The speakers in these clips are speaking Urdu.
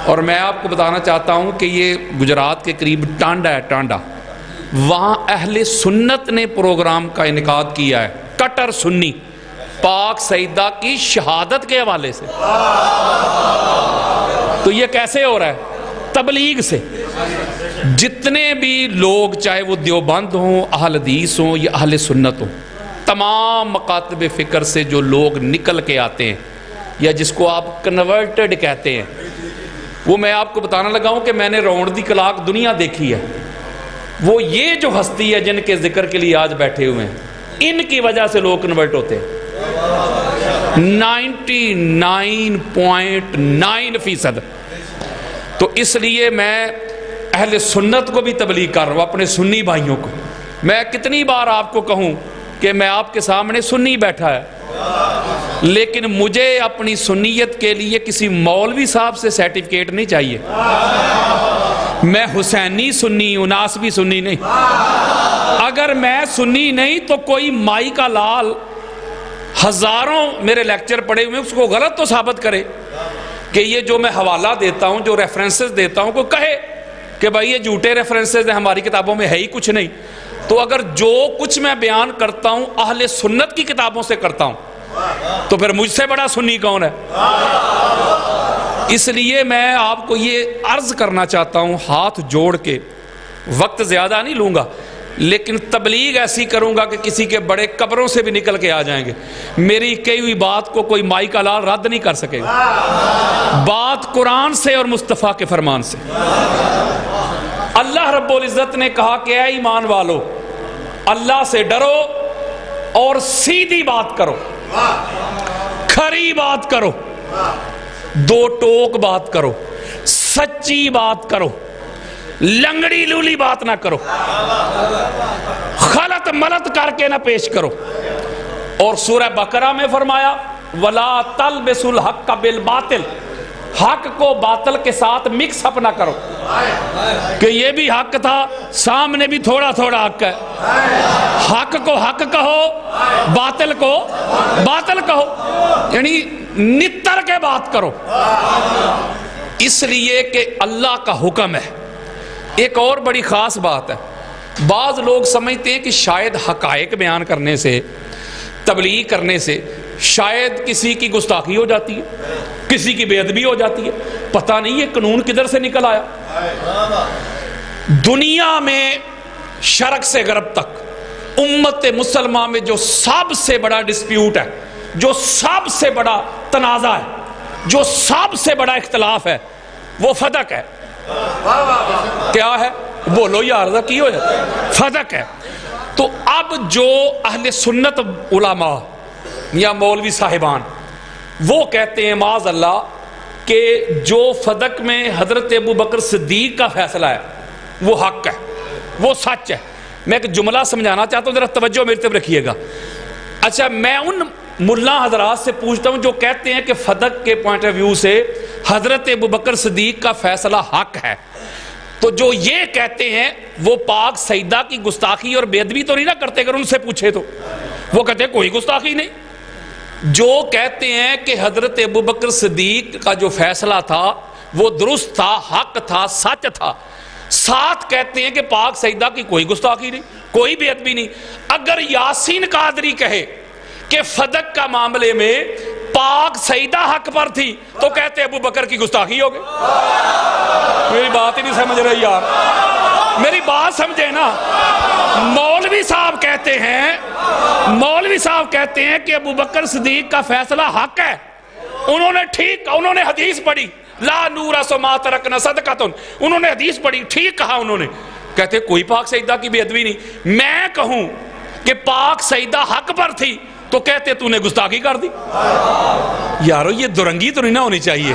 اور میں آپ کو بتانا چاہتا ہوں کہ یہ گجرات کے قریب ٹانڈا ہے، ٹانڈا، وہاں اہل سنت نے پروگرام کا انعقاد کیا ہے، کٹر سنی، پاک سیدہ کی شہادت کے حوالے سے۔ تو یہ کیسے ہو رہا ہے؟ تبلیغ سے۔ جتنے بھی لوگ، چاہے وہ دیوبند ہوں، اہل حدیث ہوں یا اہل سنت ہوں، تمام مکاتب فکر سے جو لوگ نکل کے آتے ہیں یا جس کو آپ کنورٹڈ کہتے ہیں، وہ میں آپ کو بتانا لگا ہوں کہ میں نے راؤنڈ دی کلاک دنیا دیکھی ہے، وہ یہ جو ہستی ہے جن کے ذکر کے لیے آج بیٹھے ہوئے ہیں، ان کی وجہ سے لوگ کنورٹ ہوتے ہیں۔ 99.9%۔ تو اس لیے میں اہل سنت کو بھی تبلیغ کر رہا ہوں، اپنے سنی بھائیوں کو۔ میں کتنی بار آپ کو کہوں کہ میں آپ کے سامنے سنی بیٹھا ہے، لیکن مجھے اپنی سنیت کے لیے کسی مولوی صاحب سے سرٹیفکیٹ نہیں چاہیے۔ میں حسینی سنی ہوں، ناسبی سنی نہیں۔ اگر میں سنی نہیں تو کوئی مائی کا لال ہزاروں میرے لیکچر پڑے ہوئے اس کو غلط تو ثابت کرے کہ یہ جو میں حوالہ دیتا ہوں، جو ریفرنسز دیتا ہوں، کوئی کہے کہ بھائی یہ جھوٹے ریفرنسز ہیں، ہماری کتابوں میں ہے ہی کچھ نہیں۔ تو اگر جو کچھ میں بیان کرتا ہوں اہل سنت کی کتابوں سے کرتا ہوں تو پھر مجھ سے بڑا سنی کون ہے؟ اس لیے میں آپ کو یہ عرض کرنا چاہتا ہوں، ہاتھ جوڑ کے، وقت زیادہ نہیں لوں گا لیکن تبلیغ ایسی کروں گا کہ کسی کے بڑے قبروں سے بھی نکل کے آ جائیں گے۔ میری کہی ہوئی بات کو کوئی مائی کا لال رد نہیں کر سکے گا۔ بات قرآن سے اور مصطفیٰ کے فرمان سے۔ اللہ رب العزت نے کہا کہ اے ایمان والو، اللہ سے ڈرو اور سیدھی بات کرو، کھری بات کرو، دو ٹوک بات کرو، سچی بات کرو، لنگڑی لولی بات نہ کرو، خلط ملط کر کے نہ پیش کرو۔ اور سورہ بقرہ میں فرمایا وَلَا تَلْبِسُوا الْحَقَّ بِالْبَاطِلِ، حق کو باطل کے ساتھ مکس اپ نہ کرو کہ یہ بھی حق تھا، سامنے بھی تھوڑا تھوڑا حق ہے۔ حق کو حق کہو، باطل کو باطل کہو، یعنی نتر کے بات کرو، اس لیے کہ اللہ کا حکم ہے۔ ایک اور بڑی خاص بات ہے، بعض لوگ سمجھتے ہیں کہ شاید حقائق بیان کرنے سے، تبلیغ کرنے سے شاید کسی کی گستاخی ہو جاتی ہے، کسی کی بے ادبی ہو جاتی ہے۔ پتہ نہیں یہ قانون کدھر سے نکل آیا۔ دنیا میں شرق سے غرب تک امت مسلمہ میں جو سب سے بڑا ڈسپیوٹ ہے، جو سب سے بڑا تنازع ہے، جو سب سے بڑا اختلاف ہے، وہ فدق ہے۔ کیا ہے؟ بولو یار، کی ہو جاتا ہے؟ فدق ہے۔ تو اب جو اہل سنت علماء یا مولوی صاحبان وہ کہتے ہیں معاذ اللہ کہ جو فدق میں حضرت ابو بکر صدیق کا فیصلہ ہے وہ حق ہے، وہ سچ ہے۔ میں ایک جملہ سمجھانا چاہتا ہوں، ذرا توجہ میری طرف رکھیے گا۔ اچھا، میں ان ملا حضرات سے پوچھتا ہوں جو کہتے ہیں کہ فدق کے پوائنٹ آف ویو سے حضرت ابو بکر صدیق کا فیصلہ حق ہے، تو جو یہ کہتے ہیں وہ پاک سیدہ کی گستاخی اور بے ادبی تو نہیں نہ کرتے؟ اگر ان سے پوچھے تو وہ کہتے ہیں کوئی گستاخی نہیں۔ جو کہتے ہیں کہ حضرت ابو بکر صدیق کا جو فیصلہ تھا وہ درست تھا، حق تھا، سچ تھا، ساتھ کہتے ہیں کہ پاک سیدہ کی کوئی گستاخی نہیں، کوئی بے ادبی نہیں۔ اگر یاسین قادری کہے کہ فدق کا معاملے میں پاک سیدہ حق پر تھی تو کہتے ابو بکر کی گستاخی ہو گئی۔ میری بات ہی نہیں سمجھ رہی یار، میری بات سمجھے نا۔ مولوی صاحب کہتے ہیں کہ ابو بکر صدیق کا فیصلہ حق ہے، انہوں نے حدیث پڑھی لا نورث ما ترکنا صدقۃ، انہوں نے حدیث پڑھی، ٹھیک کہا انہوں نے، کہتے کوئی پاک سیدہ کی بے ادبی نہیں۔ میں کہوں کہ پاک سیدہ حق پر تھی تو کہتے تو نے گستاخی کر دی۔ یارو یہ درنگی تو نہیں نہ ہونی چاہیے،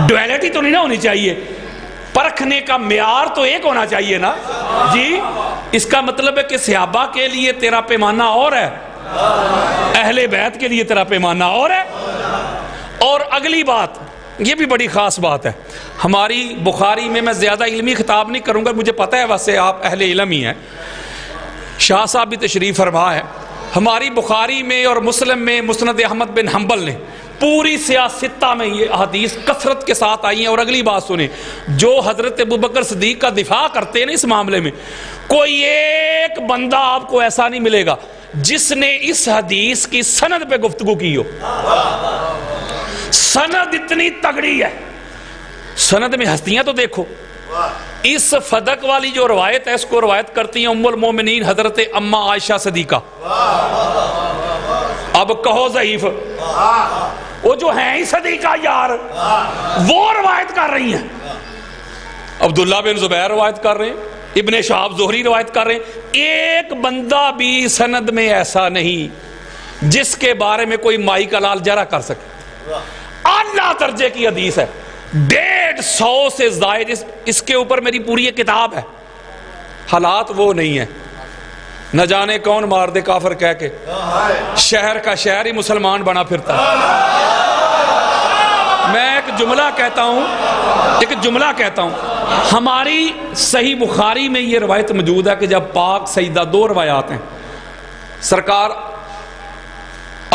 ڈویلٹی تو نہیں نہ ہونی چاہیے، پرکھنے کا معیار تو ایک ہونا چاہیے نا جی۔ اس کا مطلب ہے کہ صحابہ کے لیے تیرا پیمانہ اور ہے، اہل بیت کے لیے تیرا پیمانہ اور ہے۔ اور اگلی بات، یہ بھی بڑی خاص بات ہے، ہماری بخاری میں زیادہ علمی خطاب نہیں کروں گا، مجھے پتہ ہے ویسے آپ اہل علم ہی ہیں، شاہ صاحب بھی تشریف فرما ہے۔ ہماری بخاری میں اور مسلم میں مسند احمد بن حنبل نے پوری سیاستہ میں یہ حدیث کثرت کے ساتھ آئی ہیں. اور اگلی بات سنیں, جو حضرت ابوبکر صدیق کا دفاع کرتے ہیں نا اس معاملے میں, کوئی ایک بندہ آپ کو ایسا نہیں ملے گا جس نے اس حدیث کی سند پہ گفتگو کی ہو. سند اتنی تگڑی ہے, سند میں ہستیاں تو دیکھو. اس فدق والی جو روایت ہے اس کو روایت کرتی ہیں ام المومنین حضرت اما عائشہ صدیقہ. اب کہو ضعیف, وہ جو ہیں ہی صدیقہ یار, وہ روایت کر رہی ہیں. عبداللہ بن زبیر روایت کر رہے ہیں, ابن شہاب زہری روایت کر رہے ہیں. ایک بندہ بھی سند میں ایسا نہیں جس کے بارے میں کوئی مائی کا لال جرا کر سکے. اعلیٰ درجے کی حدیث ہے, 150 سے زائد. اس کے اوپر میری پوری ایک کتاب ہے. حالات وہ نہیں ہیں, نہ جانے کون مار دے کافر کہہ کے شہر کا شہر ہی مسلمان بنا پھرتا ہے. میں ایک جملہ کہتا ہوں, ہماری صحیح بخاری میں یہ روایت موجود ہے کہ جب پاک سیدہ, 2 روایات ہیں, سرکار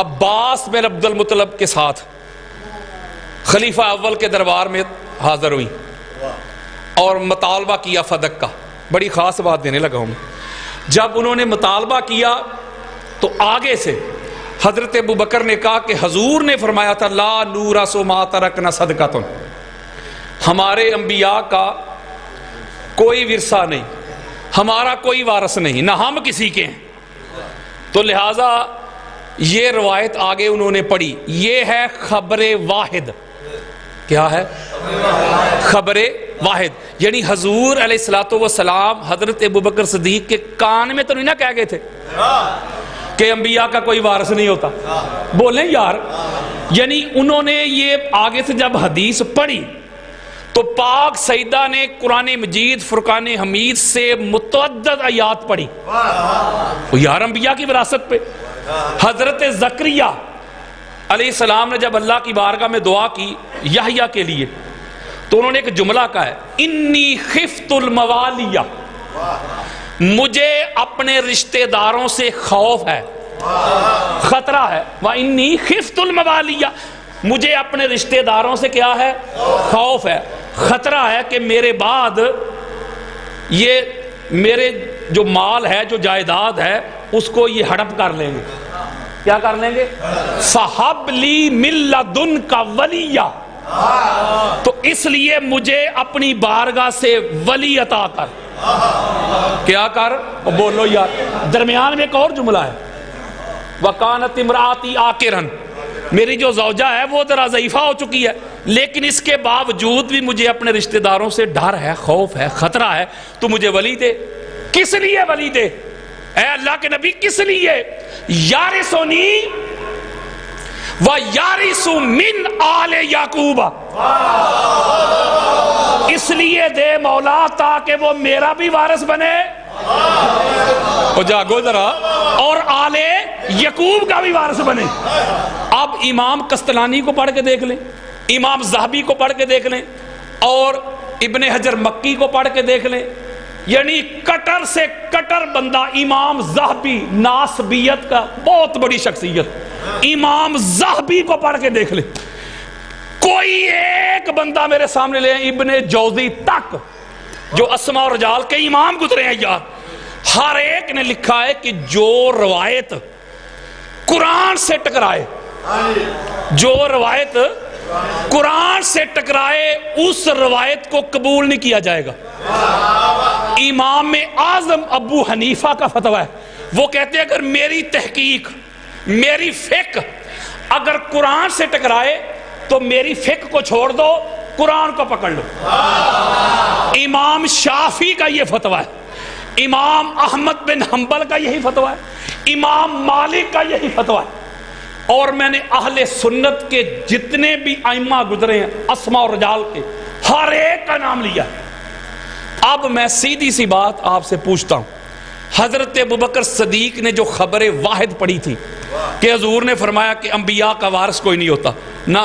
عباس بن عبد المطلب کے ساتھ خلیفہ اول کے دربار میں حاضر ہوئی اور مطالبہ کیا فدق کا. بڑی خاص بات دینے لگا ہوں میں. جب انہوں نے مطالبہ کیا تو آگے سے حضرت ابوبکر نے کہا کہ حضور نے فرمایا تھا لا نورث ما ترکنا صدقۃ, ہمارے انبیاء کا کوئی ورثہ نہیں, ہمارا کوئی وارث نہیں, نہ ہم کسی کے ہیں. تو لہٰذا یہ روایت آگے انہوں نے پڑھی. یہ ہے خبر واحد. کیا ہے؟ خبر واحد. یعنی حضور علیہ الصلوۃ والسلام حضرت ابوبکر صدیق کے کان میں تو نہیں نہ کہہ گئے تھے کہ انبیاء کا کوئی وارث نہیں ہوتا. بولیں یار. یعنی انہوں نے یہ آگے سے جب حدیث پڑھی تو پاک سیدہ نے قرآن مجید فرقان حمید سے متعدد آیات پڑھی. یار انبیاء کی وراثت پہ. حضرت زکریا علیہ السلام نے جب اللہ کی بارگاہ میں دعا کی یحییٰ کے لیے تو انہوں نے ایک جملہ کہا ہے, انی خفت الموالیہ, مجھے اپنے رشتہ داروں سے خوف ہے, خطرہ ہے. وَإِنِّي خِفْتُ الْمَوَالِيَّ, مجھے اپنے رشتہ داروں سے کیا ہے؟ خوف ہے, خطرہ ہے کہ میرے بعد یہ میرے جو مال ہے, جو جائیداد ہے, اس کو یہ ہڑپ کر لیں گے. کیا کر لیں گے؟ فَحَبْ لِي مِن لَدُنْكَ وَلِيًّا, تو اس لیے مجھے اپنی بارگاہ سے ولی عطا کر. کیا کر؟ بولو یار. درمیان میں ایک اور جملہ ہے, وَكَانَتِ امْرَأَتِي عَاقِرًا, میری جو زوجہ ہے وہ ذرا ضعیفہ ہو چکی ہے, لیکن اس کے باوجود بھی مجھے اپنے رشتہ داروں سے ڈر ہے, خوف ہے, خطرہ ہے, تو مجھے ولی دے. کس لیے ولی دے اے اللہ کے نبی؟ کس لیے؟ یارثنی وَيَارِثُ مِنْ آلِ یعقوب, اس لیے دے مولا تاکہ وہ میرا بھی وارث بنے, اور جاگو ذرا, اور آل یعقوب کا بھی وارث بنے. اب امام قسطلانی کو پڑھ کے دیکھ لیں, امام ذہبی کو پڑھ کے دیکھ لیں, اور ابن حجر مکی کو پڑھ کے دیکھ لیں. یعنی کٹر سے کٹر بندہ امام ذہبی, ناسبیت کا بہت بڑی شخصیت, امام ذہبی کو پڑھ کے دیکھ لیں. کوئی ایک بندہ میرے سامنے لے, ابن جوزی تک جو اسماء و رجال کے امام گزرے ہیں یار, ہر ایک نے لکھا ہے کہ جو روایت قرآن سے ٹکرائے, جو روایت قرآن سے ٹکرائے, اس روایت کو قبول نہیں کیا جائے گا. امام اعظم ابو حنیفہ کا فتویٰ ہے, وہ کہتے ہیں اگر میری تحقیق, میری فقہ اگر قرآن سے ٹکرائے تو میری فقہ کو چھوڑ دو, قرآن کو پکڑ لو. امام شافعی کا یہ فتویٰ ہے, امام احمد بن حنبل کا یہی فتویٰ ہے, امام مالک کا یہی فتویٰ ہے. اور میں نے اہل سنت کے جتنے بھی ائمہ گزرے ہیں اسماء و رجال کے, ہر ایک کا نام لیا. اب میں سیدھی سی بات آپ سے پوچھتا ہوں, حضرت ابوبکر صدیق نے جو خبر واحد پڑھی تھی کہ حضور نے فرمایا کہ انبیاء کا وارث کوئی نہیں ہوتا, نہ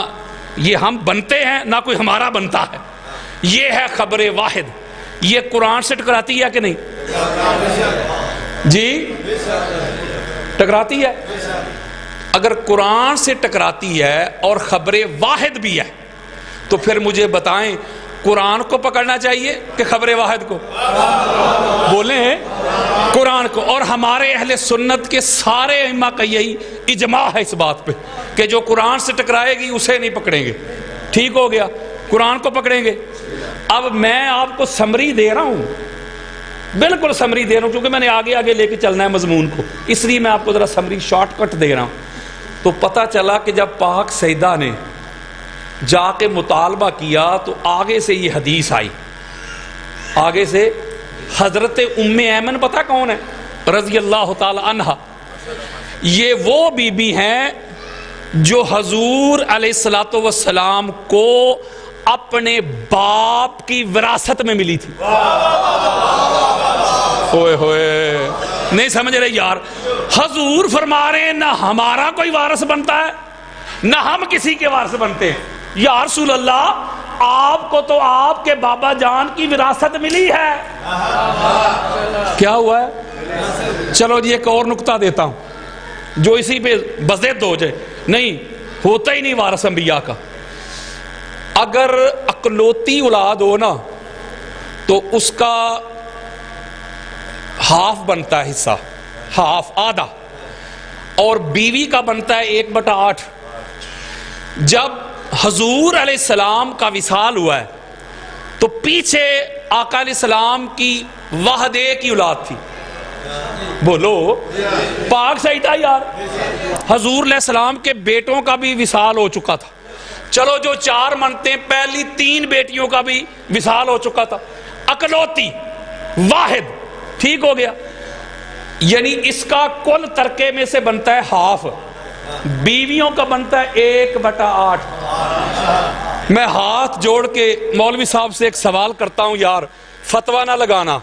یہ ہم بنتے ہیں نہ کوئی ہمارا بنتا ہے, یہ ہے خبر واحد, یہ قرآن سے ٹکراتی ہے کہ نہیں؟ جی ٹکراتی ہے. اگر قرآن سے ٹکراتی ہے اور خبر واحد بھی ہے تو پھر مجھے بتائیں قرآن کو پکڑنا چاہیے کہ خبر واحد کو؟ بولیں قرآن کو. اور ہمارے اہل سنت کے سارے ائمہ کا یہی اجماع ہے اس بات پہ کہ جو قرآن سے ٹکرائے گی اسے نہیں پکڑیں گے. ٹھیک ہو گیا, قرآن کو پکڑیں گے. اب میں آپ کو سمری دے رہا ہوں, بالکل سمری دے رہا ہوں, کیونکہ میں نے آگے آگے لے کے چلنا ہے مضمون کو, اس لیے میں آپ کو ذرا سمری شارٹ کٹ دے رہا ہوں. تو پتہ چلا کہ جب پاک سیدہ نے جا کے مطالبہ کیا تو آگے سے یہ حدیث آئی, آگے سے حضرت ام ایمن پتہ کون ہے رضی اللہ تعالی عنہ, یہ وہ بی بی ہیں جو حضور علیہ الصلوۃ والسلام کو اپنے باپ کی وراثت میں ملی تھی. ہوئے ہوئے نہیں سمجھ رہے یار, حضور فرما رہے ہیں نہ ہمارا کوئی وارث بنتا ہے نہ ہم کسی کے وارث بنتے ہیں. یا رسول اللہ, آپ کو تو آپ کے بابا جان کی وراثت ملی ہے. کیا ہوا ہے؟ چلو جی ایک اور نقطہ دیتا ہوں جو اسی پہ بضد ہو جائے. نہیں ہوتا ہی نہیں وارث انبیاء کا. اگر اکلوتی اولاد ہو نا تو اس کا ہاف بنتا ہے حصہ, ہاف آدھا, اور بیوی کا بنتا ہے 1/8. جب حضور علیہ السلام کا وصال ہوا ہے تو پیچھے آقا علیہ السلام کی واحد ایک ہی اولاد تھی. بولو پاک سیدہ یار, حضور علیہ السلام کے بیٹوں کا بھی وصال ہو چکا تھا. چلو جو 4 منتے ہیں, پہلی 3 بیٹیوں کا بھی وصال ہو چکا تھا. اکلوتی واحد, ٹھیک ہو گیا. یعنی اس کا کل ترکے میں سے بنتا ہے ہاف, بیویوں کا بنتا ہے 1/8. میں ہاتھ جوڑ کے مولوی صاحب سے ایک سوال کرتا ہوں یار, فتویٰ نہ لگانا,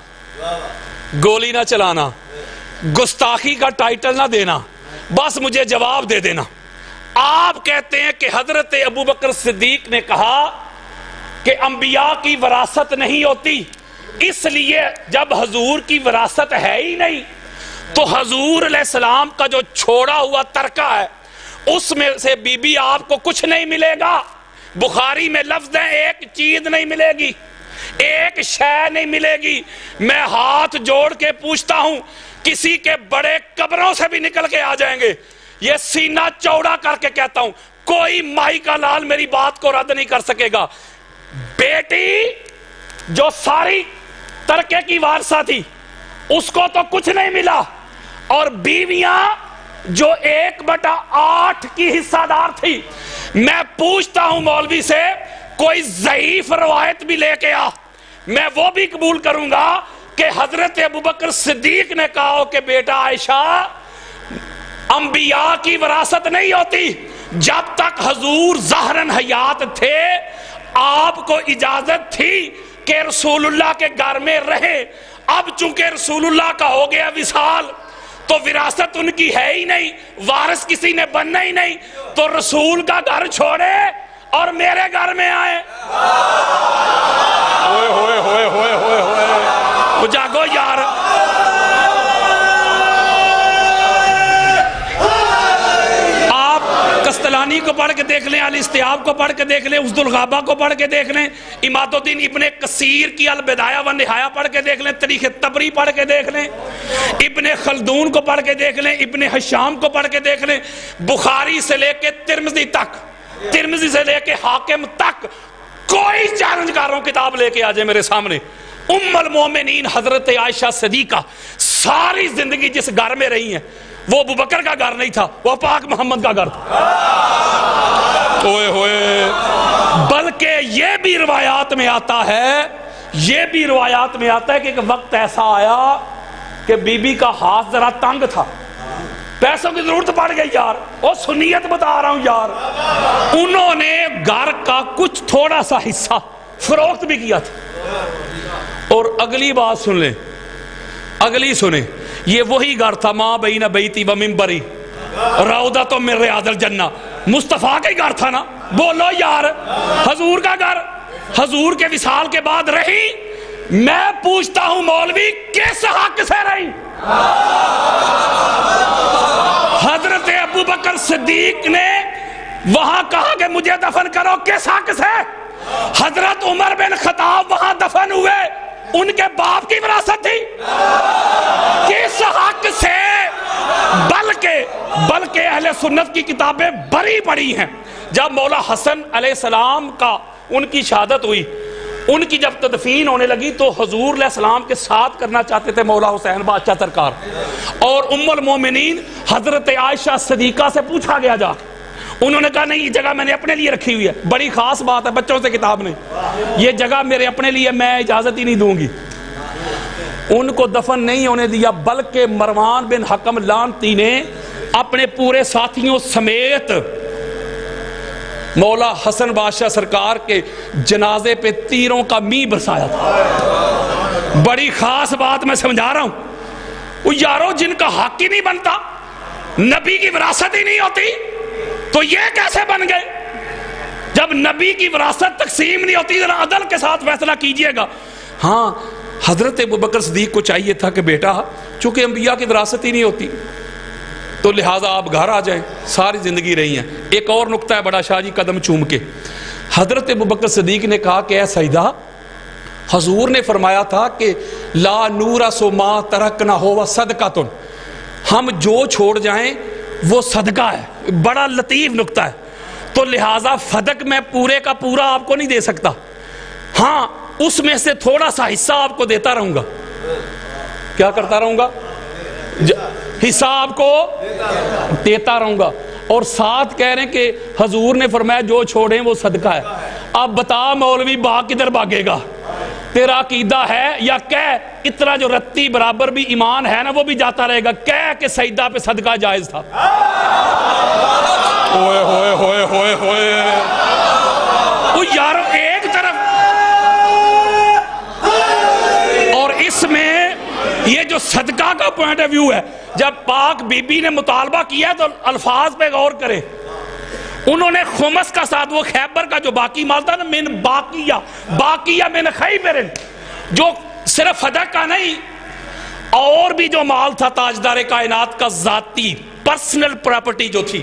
گولی نہ چلانا, گستاخی کا ٹائٹل نہ دینا, بس مجھے جواب دے دینا. آپ کہتے ہیں کہ حضرت ابوبکر صدیق نے کہا کہ انبیاء کی وراثت نہیں ہوتی, اس لیے جب حضور کی وراثت ہے ہی نہیں تو حضور علیہ السلام کا جو چھوڑا ہوا ترکہ ہے اس میں سے بی بی آپ کو کچھ نہیں ملے گا. بخاری میں لفظ ہے ایک چیز نہیں ملے گی, ایک شے نہیں ملے گی. میں ہاتھ جوڑ کے پوچھتا ہوں, کسی کے بڑے قبروں سے بھی نکل کے آ جائیں گے, یہ سینہ چوڑا کر کے کہتا ہوں, کوئی مائی کا لال میری بات کو رد نہیں کر سکے گا. بیٹی جو ساری ترکے کی وارثہ تھی اس کو تو کچھ نہیں ملا, اور بیویاں جو 1/8 کی حصہ دار تھی. میں پوچھتا ہوں مولوی سے, کوئی ضعیف روایت بھی لے کے آ, میں وہ بھی قبول کروں گا کہ حضرت ابوبکر صدیق نے کہا ہو کہ بیٹا عائشہ انبیاء کی وراثت نہیں ہوتی. جب تک حضور ظاہراً حیات تھے آپ کو اجازت تھی کہ رسول اللہ کے گھر میں رہے. اب چونکہ رسول اللہ کا ہو گیا وصال تو وراثت ان کی ہے ہی نہیں, وارث کسی نے بننا ہی نہیں, تو رسول کا گھر چھوڑے اور میرے گھر میں آئے. ہوئے ہوئے ہوئے ہوئے ہوئے ہوئے, جاگو یار. قسطلانی کو پڑھ کے دیکھ لیں, الاستیاب کو پڑھ کے دیکھ لیں, عزد الغابہ کو پڑھ کے دیکھ لیں, اماد الدین ابن کثیر کی البدایہ و نہایہ پڑھ کے دیکھ لیں, تاریخ طبری پڑھ کے دیکھ لیں, ابن خلدون کو پڑھ کے دیکھ لیں, ابن حشام کو پڑھ کے دیکھ لیں. بخاری سے لے کے ترمذی تک, ترمذی سے لے کے حاکم تک, کوئی چیلنج کر رہا ہوں کتاب لے کے آ جائے میرے سامنے. ام المومنین حضرت عائشہ صدیقہ ساری زندگی جس گھر میں رہی ہیں وہ ابوبکر کا گھر نہیں تھا, وہ پاک محمد کا گھر تھا. ہوئے ہوئے, بلکہ یہ بھی روایات میں آتا ہے, یہ بھی روایات میں آتا ہے کہ ایک وقت ایسا آیا کہ بی بی کا ہاتھ ذرا تنگ تھا, پیسوں کی ضرورت پڑ گئی یار, وہ سنیت بتا رہا ہوں یار. انہوں نے گھر کا کچھ تھوڑا سا حصہ فروخت بھی کیا تھا. اور اگلی بات سن لیں, اگلی سنیں, یہ وہی گھر تھا ماں بین بیتی و منبری روضۃ من ریاض الجنہ, مصطفیٰ کا ہی گھر تھا نا. بولو یار, حضور کا گھر حضور کے وصال کے بعد رہی. میں پوچھتا ہوں مولوی کس حق سے رہی؟ حضرت ابو بکر صدیق نے وہاں کہا کہ مجھے دفن کرو، کس حق سے؟ حضرت عمر بن خطاب وہاں دفن ہوئے، ان کے باپ کی وراثت تھی، کس حق سے؟ بلکہ اہل سنت کی کتابیں بڑی بڑی ہیں۔ جب مولا حسن علیہ السلام کا ان کی شہادت ہوئی، ان کی جب تدفین ہونے لگی تو حضور علیہ السلام کے ساتھ کرنا چاہتے تھے مولا حسین بادشاہ سرکار، اور ام المومنین حضرت عائشہ صدیقہ سے پوچھا گیا جا، انہوں نے کہا نہیں یہ جگہ میں نے اپنے لیے رکھی ہوئی ہے، بڑی خاص بات ہے، بچوں سے کتاب نہیں، یہ جگہ میرے اپنے لیے، میں اجازت ہی نہیں دوں گی۔ ان کو دفن نہیں ہونے دیا، بلکہ مروان بن حکم لعنتی نے اپنے پورے ساتھیوں سمیت مولا حسن بادشاہ سرکار کے جنازے پہ تیروں کا می برسایا تھا۔ بڑی خاص بات میں سمجھا رہا ہوں، وہ یارو جن کا حق ہی نہیں بنتا، نبی کی وراثت ہی نہیں ہوتی، تو یہ کیسے بن گئے؟ جب نبی کی وراثت تقسیم نہیں ہوتی، ذرا عدل کے ساتھ فیصلہ کیجئے گا۔ ہاں حضرت ابوبکر صدیق کو چاہیے تھا کہ بیٹا چونکہ انبیاء کی وراثت ہی نہیں ہوتی تو لہٰذا آپ گھر آ جائیں، ساری زندگی رہی ہیں۔ ایک اور نکتہ ہے بڑا شاہ جی قدم چوم کے، حضرت ابوبکر صدیق نے کہا کہ اے سیدہ، حضور نے فرمایا تھا کہ لا نورث ما ترکنا ہوا صدقۃ، ہم جو چھوڑ جائیں وہ صدقہ ہے۔ بڑا لطیف نکتہ ہے، تو لہٰذا فدق میں پورے کا پورا آپ کو نہیں دے سکتا، ہاں اس میں سے تھوڑا سا حصہ آپ کو دیتا رہوں گا۔ کیا کرتا رہوں گا؟ حصہ آپ کو دیتا رہوں گا۔ اور ساتھ کہہ رہے ہیں کہ حضور نے فرمایا جو چھوڑیں وہ صدقہ ہے۔ اب بتا مولوی باغ کدھر بھاگے گا؟ تیرا عقیدہ ہے یا کہہ اتنا جو رتی برابر بھی ایمان ہے نا وہ بھی جاتا رہے گا، کہہ کہ سیدہ پہ صدقہ جائز تھا۔ ہوئے ہوئے ہوئے ہوئے ہوئے وہ یارو ایک طرف، اور اس میں یہ جو صدقہ کا پوائنٹ آف ویو ہے، جب پاک بی بی نے مطالبہ کیا تو الفاظ پہ غور کرے، انہوں نے خمس کا ساتھ وہ خیبر کا جو باقی مال تھا نا، من باقیہ من خیبر، جو صرف فدق کا نہیں اور بھی جو مال تھا تاجدار کائنات کا ذاتی پرسنل پراپرٹی جو تھی،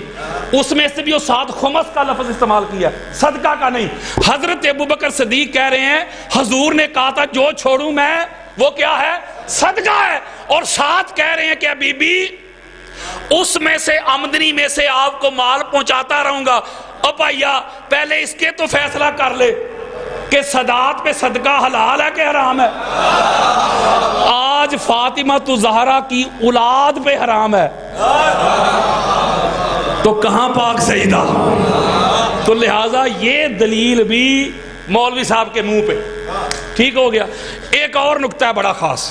اس میں سے بھی وہ ساتھ خمس کا لفظ استعمال کیا، صدقہ کا نہیں۔ حضرت ابوبکر صدیق کہہ رہے ہیں حضور نے کہا تھا جو چھوڑوں میں وہ کیا ہے؟ صدقہ ہے، اور ساتھ کہہ رہے ہیں کہ بی بی اس میں سے آمدنی میں سے آپ کو مال پہنچاتا رہوں گا۔ اب بھائیا پہلے اس کے تو فیصلہ کر لے کہ صداعت پہ صدقہ حلال ہے کہ حرام ہے؟ آج فاطمہ تو زہرا کی اولاد پہ حرام ہے تو کہاں پاک سیدہ؟ تو لہٰذا یہ دلیل بھی مولوی صاحب کے منہ پہ ٹھیک ہو گیا۔ ایک اور نکتہ ہے بڑا خاص،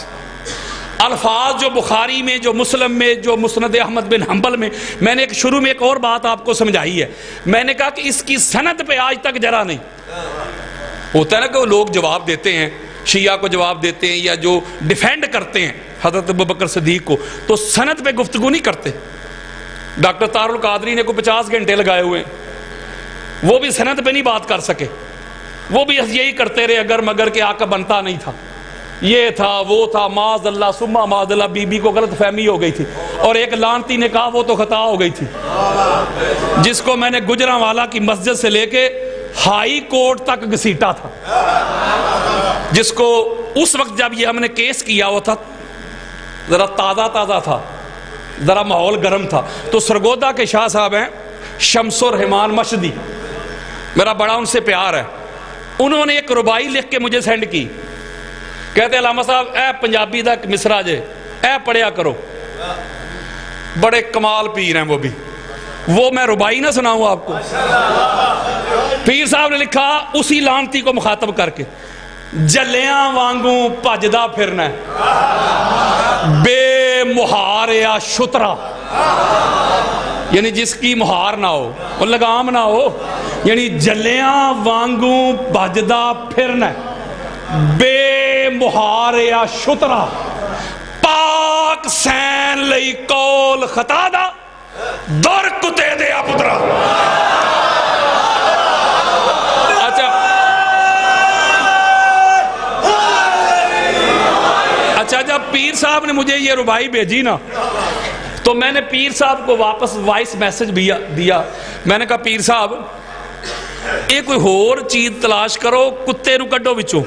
الفاظ جو بخاری میں، جو مسلم میں، جو مسند احمد بن حنبل میں نے ایک شروع میں ایک اور بات آپ کو سمجھائی ہے، میں نے کہا کہ اس کی سند پہ آج تک جرا نہیں ہوتا ہے نا کہ وہ لوگ جواب دیتے ہیں، شیعہ کو جواب دیتے ہیں یا جو ڈیفینڈ کرتے ہیں حضرت ابوبکر صدیق کو، تو سند پہ گفتگو نہیں کرتے۔ ڈاکٹر طاہر القادری نے کو 50 گھنٹے لگائے ہوئے ہیں، وہ بھی سند پہ نہیں بات کر سکے، وہ بھی یہی کرتے رہے اگر مگر کہ آقا بنتا نہیں تھا، یہ تھا وہ تھا، معاذ اللہ ثم معاذ اللہ، بی بی کو غلط فہمی ہو گئی تھی، اور ایک لانتی نے کہا وہ تو خطا ہو گئی تھی، جس کو میں نے گجرانوالا کی مسجد سے لے کے ہائی کورٹ تک گھسیٹا تھا، جس کو اس وقت جب یہ ہم نے کیس کیا وہ تھا ذرا تازہ تھا، ذرا ماحول گرم تھا۔ تو سرگودا کے شاہ صاحب ہیں شمس الرحمان مشدی، میرا بڑا ان سے پیار ہے، انہوں نے ایک ربائی لکھ کے مجھے سینڈ کی، کہتے علامہ صاحب اے پنجابی دا مصرع جے اے پڑھیا کرو، بڑے کمال پیر ہیں وہ بھی، وہ میں ربائی نہ سناؤں آپ کو۔ پیر صاحب نے لکھا اسی لانتی کو مخاطب کر کے، جلیاں وانگوں پجدا پھرنا بے مہار یا شترا، یعنی جس کی مہار نہ ہو اور لگام نہ ہو، یعنی جلیاں وانگوں بجدا پھرنا بے مہار یا شترا، پاک سین لئی کول خطا دا در کتے دے پترا۔ اچھا جب پیر صاحب نے مجھے یہ ربائی بھیجی نا تو میں نے پیر صاحب کو واپس وائس میسج دیا. میں نے کہا پیر صاحب یہ کوئی اور چیز تلاش کرو, کتے نو کڈو وچوں.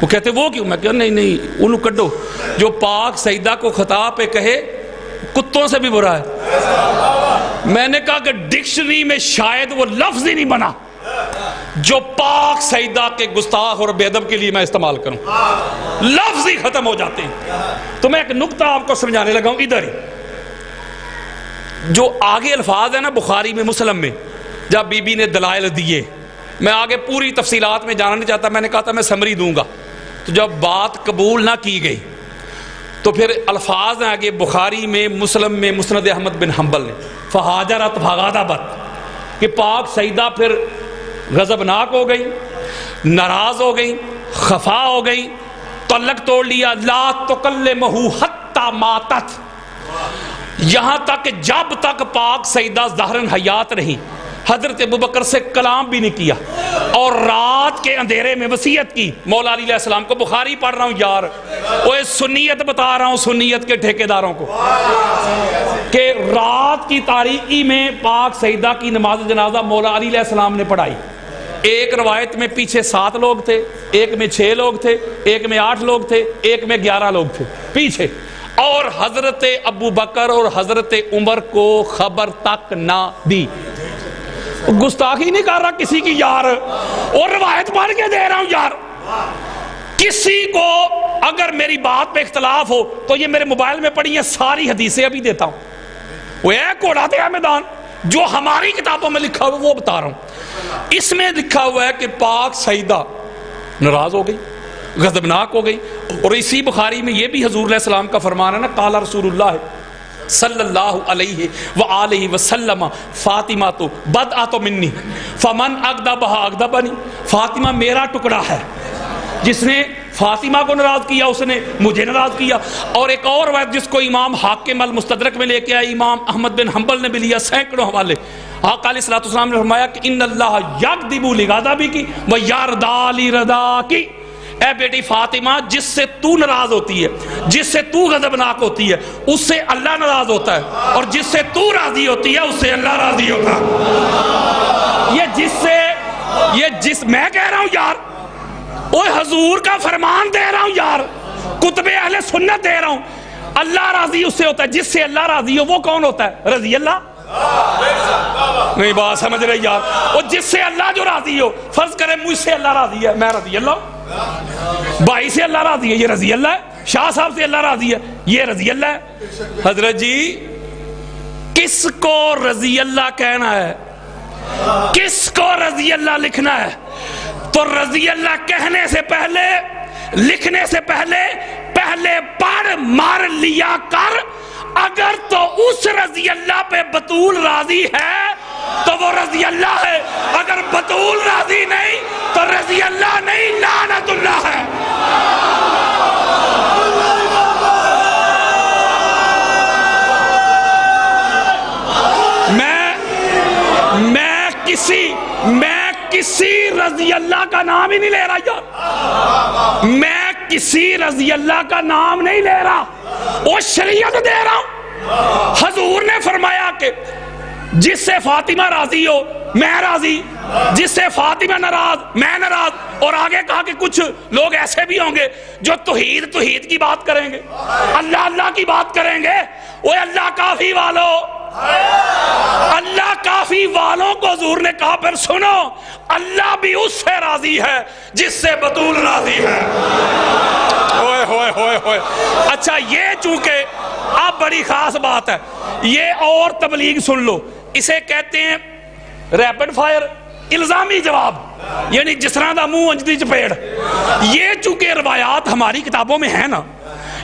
وہ کہتے وہ کیوں؟ میں کہا نہیں انہوں کڈو جو پاک سیدہ کو خطا پہ کہے کتوں سے بھی برا ہے. میں نے کہا کہ ڈکشنری میں شاید وہ لفظ ہی نہیں بنا جو پاک سیدہ کے گستاخ اور بے ادب کے لیے میں استعمال کروں, لفظ ہی ختم ہو جاتے ہیں. تو میں ایک نقطہ آپ کو سمجھانے لگا ہوں ادھر ہی. جو آگے الفاظ ہیں نا بخاری میں مسلم میں, جب بی بی نے دلائل دیے, میں آگے پوری تفصیلات میں جانا نہیں چاہتا, میں نے کہا تھا میں سمری دوں گا. تو جب بات قبول نہ کی گئی تو پھر الفاظ ہیں آگے بخاری میں مسلم میں مسند احمد بن حنبل نے فہاجرت فغاضبت کہ پاک سیدہ پھر غضبناک ہو گئی, ناراض ہو گئی, خفا ہو گئی, تعلق توڑ لیا. لا تکلمہ حتی ماتت, یہاں تک کہ جب تک پاک سیدہ ظاہراً حیات رہی حضرت ابوبکر سے کلام بھی نہیں کیا, اور رات کے اندھیرے میں وصیت کی. مولا علی علیہ السلام کو بخاری پڑھ رہا ہوں یار, وہ سنیت بتا رہا ہوں سنیت کے ٹھیکیداروں کو, کہ رات کی تاریکی میں پاک سیدہ کی نماز جنازہ مولا علی علیہ السلام نے پڑھائی. ایک روایت میں پیچھے 7 لوگ تھے, ایک میں 6 لوگ تھے, ایک میں 8 لوگ تھے, ایک میں 11 لوگ تھے پیچھے, اور حضرت ابو بکر اور حضرت عمر کو خبر تک نہ دی. گستاخی نہیں کر رہا کسی کی یار, اور روایت پڑھ کے دے رہا ہوں یار. کسی کو اگر میری بات پہ اختلاف ہو تو یہ میرے موبائل میں پڑھی ہیں ساری حدیثیں ابھی دیتا ہوں. وہ ایک اڑاتے ہیں میدان, جو ہماری کتابوں میں لکھا ہوا وہ بتا رہا ہوں. اس میں لکھا ہوا ہے کہ پاک سیدہ ناراض ہو گئی, غضبناک ہو گئی. اور اسی بخاری میں یہ بھی حضور علیہ السلام کا فرمان ہے نا, قال رسول اللہ صلی اللہ علیہ وآلہ وسلم فاطمہ تو بدعۃ منی فمن اغضبها اغضبنی, فاطمہ میرا ٹکڑا ہے, جس نے فاطمہ کو ناراض کیا اس نے مجھے ناراض کیا. اور ایک اور روایت جس کو امام حاکم المستدرک میں لے کے آئے, امام احمد بن حنبل نے بھی لیا, سینکڑوں حوالے. آقا علیہ الصلوۃ والسلام نے فرمایا کہ ان اللہ یغضب لغضبک ویرضی لرضاک. اے بیٹی فاطمہ, جس سے تو ناراض ہوتی ہے, جس سے تو غضبناک ہوتی ہے, اس سے اللہ ناراض ہوتا ہے, اور جس سے تو راضی ہوتی ہے اس سے اللہ راضی ہوتا ہے. یہ میں کہہ رہا ہوں یار, اوہ حضور کا فرمان دے رہا ہوں یار, کتب اہل سنت دے رہا ہوں. اللہ راضی اس سے ہوتا ہے, جس سے اللہ راضی ہو وہ کون ہوتا ہے؟ رضی اللہ. نہیں بات سمجھ رہے یار. اور جس سے اللہ جو راضی ہو, فرض کرے مجھ سے اللہ راضی ہے, میں رضی اللہ. بھائی سے اللہ راضی ہے, یہ رضی اللہ ہے. شاہ صاحب سے اللہ راضی ہے, یہ رضی اللہ ہے. حضرت جی کس کو رضی اللہ کہنا ہے, کس کو رضی اللہ لکھنا ہے؟ تو رضی اللہ کہنے سے پہلے, لکھنے سے پہلے پڑھ مار لیا کر. اگر تو اس رضی اللہ پہ بطول راضی ہے تو وہ رضی اللہ ہے, اگر بطول راضی نہیں تو رضی اللہ نہیں, لعنت اللہ ہے. میں کسی رضی اللہ کا نام ہی نہیں لے رہا یار, میں کسی رضی اللہ کا نام نہیں لے رہا, وہ شریعت دے رہا ہوں. حضور نے فرمایا کہ جس سے فاطمہ راضی ہو میں راضی, جس سے فاطمہ ناراض میں ناراض. اور آگے کہا کہ کچھ لوگ ایسے بھی ہوں گے جو توحید کی بات کریں گے, اللہ اللہ کی بات کریں گے. وہ اللہ کافی والوں, اللہ کافی والوں کو حضور نے کہا پھر سنو, اللہ بھی اس سے راضی ہے جس سے بطول راضی ہے. ہوئے ہوئے ہوئے ہوئے. اچھا یہ چونکہ اب بڑی خاص بات ہے, یہ اور تبلیغ سن لو, اسے کہتے ہیں ریپڈ فائر الزامی جواب, یعنی جس طرح دا منہ انجدی چپیڑ. یہ چونکہ روایات ہماری کتابوں میں ہیں نا,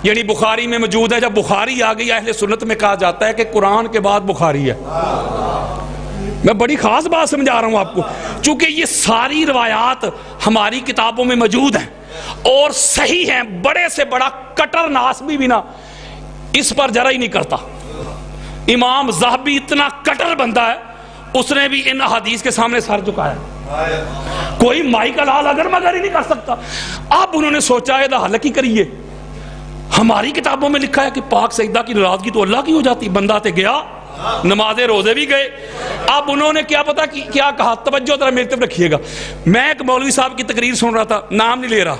یعنی بخاری میں موجود ہے. جب بخاری آ گئی اہل سنت میں کہا جاتا ہے کہ قرآن کے بعد بخاری ہے. میں بڑی خاص بات سمجھا رہا ہوں آپ کو, چونکہ یہ ساری روایات ہماری کتابوں میں موجود ہیں اور صحیح ہیں. بڑے سے بڑا کٹر ناسبی بھی نا اس پر جرا ہی نہیں کرتا. امام ذہبی اتنا کٹر بندہ ہے, اس نے بھی ان حدیث کے سامنے سر جھکایا. کوئی مائی کا لال اگر مگر ہی نہیں کر سکتا. اب انہوں نے سوچا ہے دا حل کی کریے. ہماری کتابوں میں لکھا ہے کہ پاک سیدہ کی ناراضگی تو اللہ کی ہو جاتی. بندہ تے گیا, نمازیں روزے بھی گئے. اب انہوں نے کیا پتا کیا کہا, توجہ ذرا میری طرف رکھیے گا. میں ایک مولوی صاحب کی تقریر سن رہا تھا, نام نہیں لے رہا.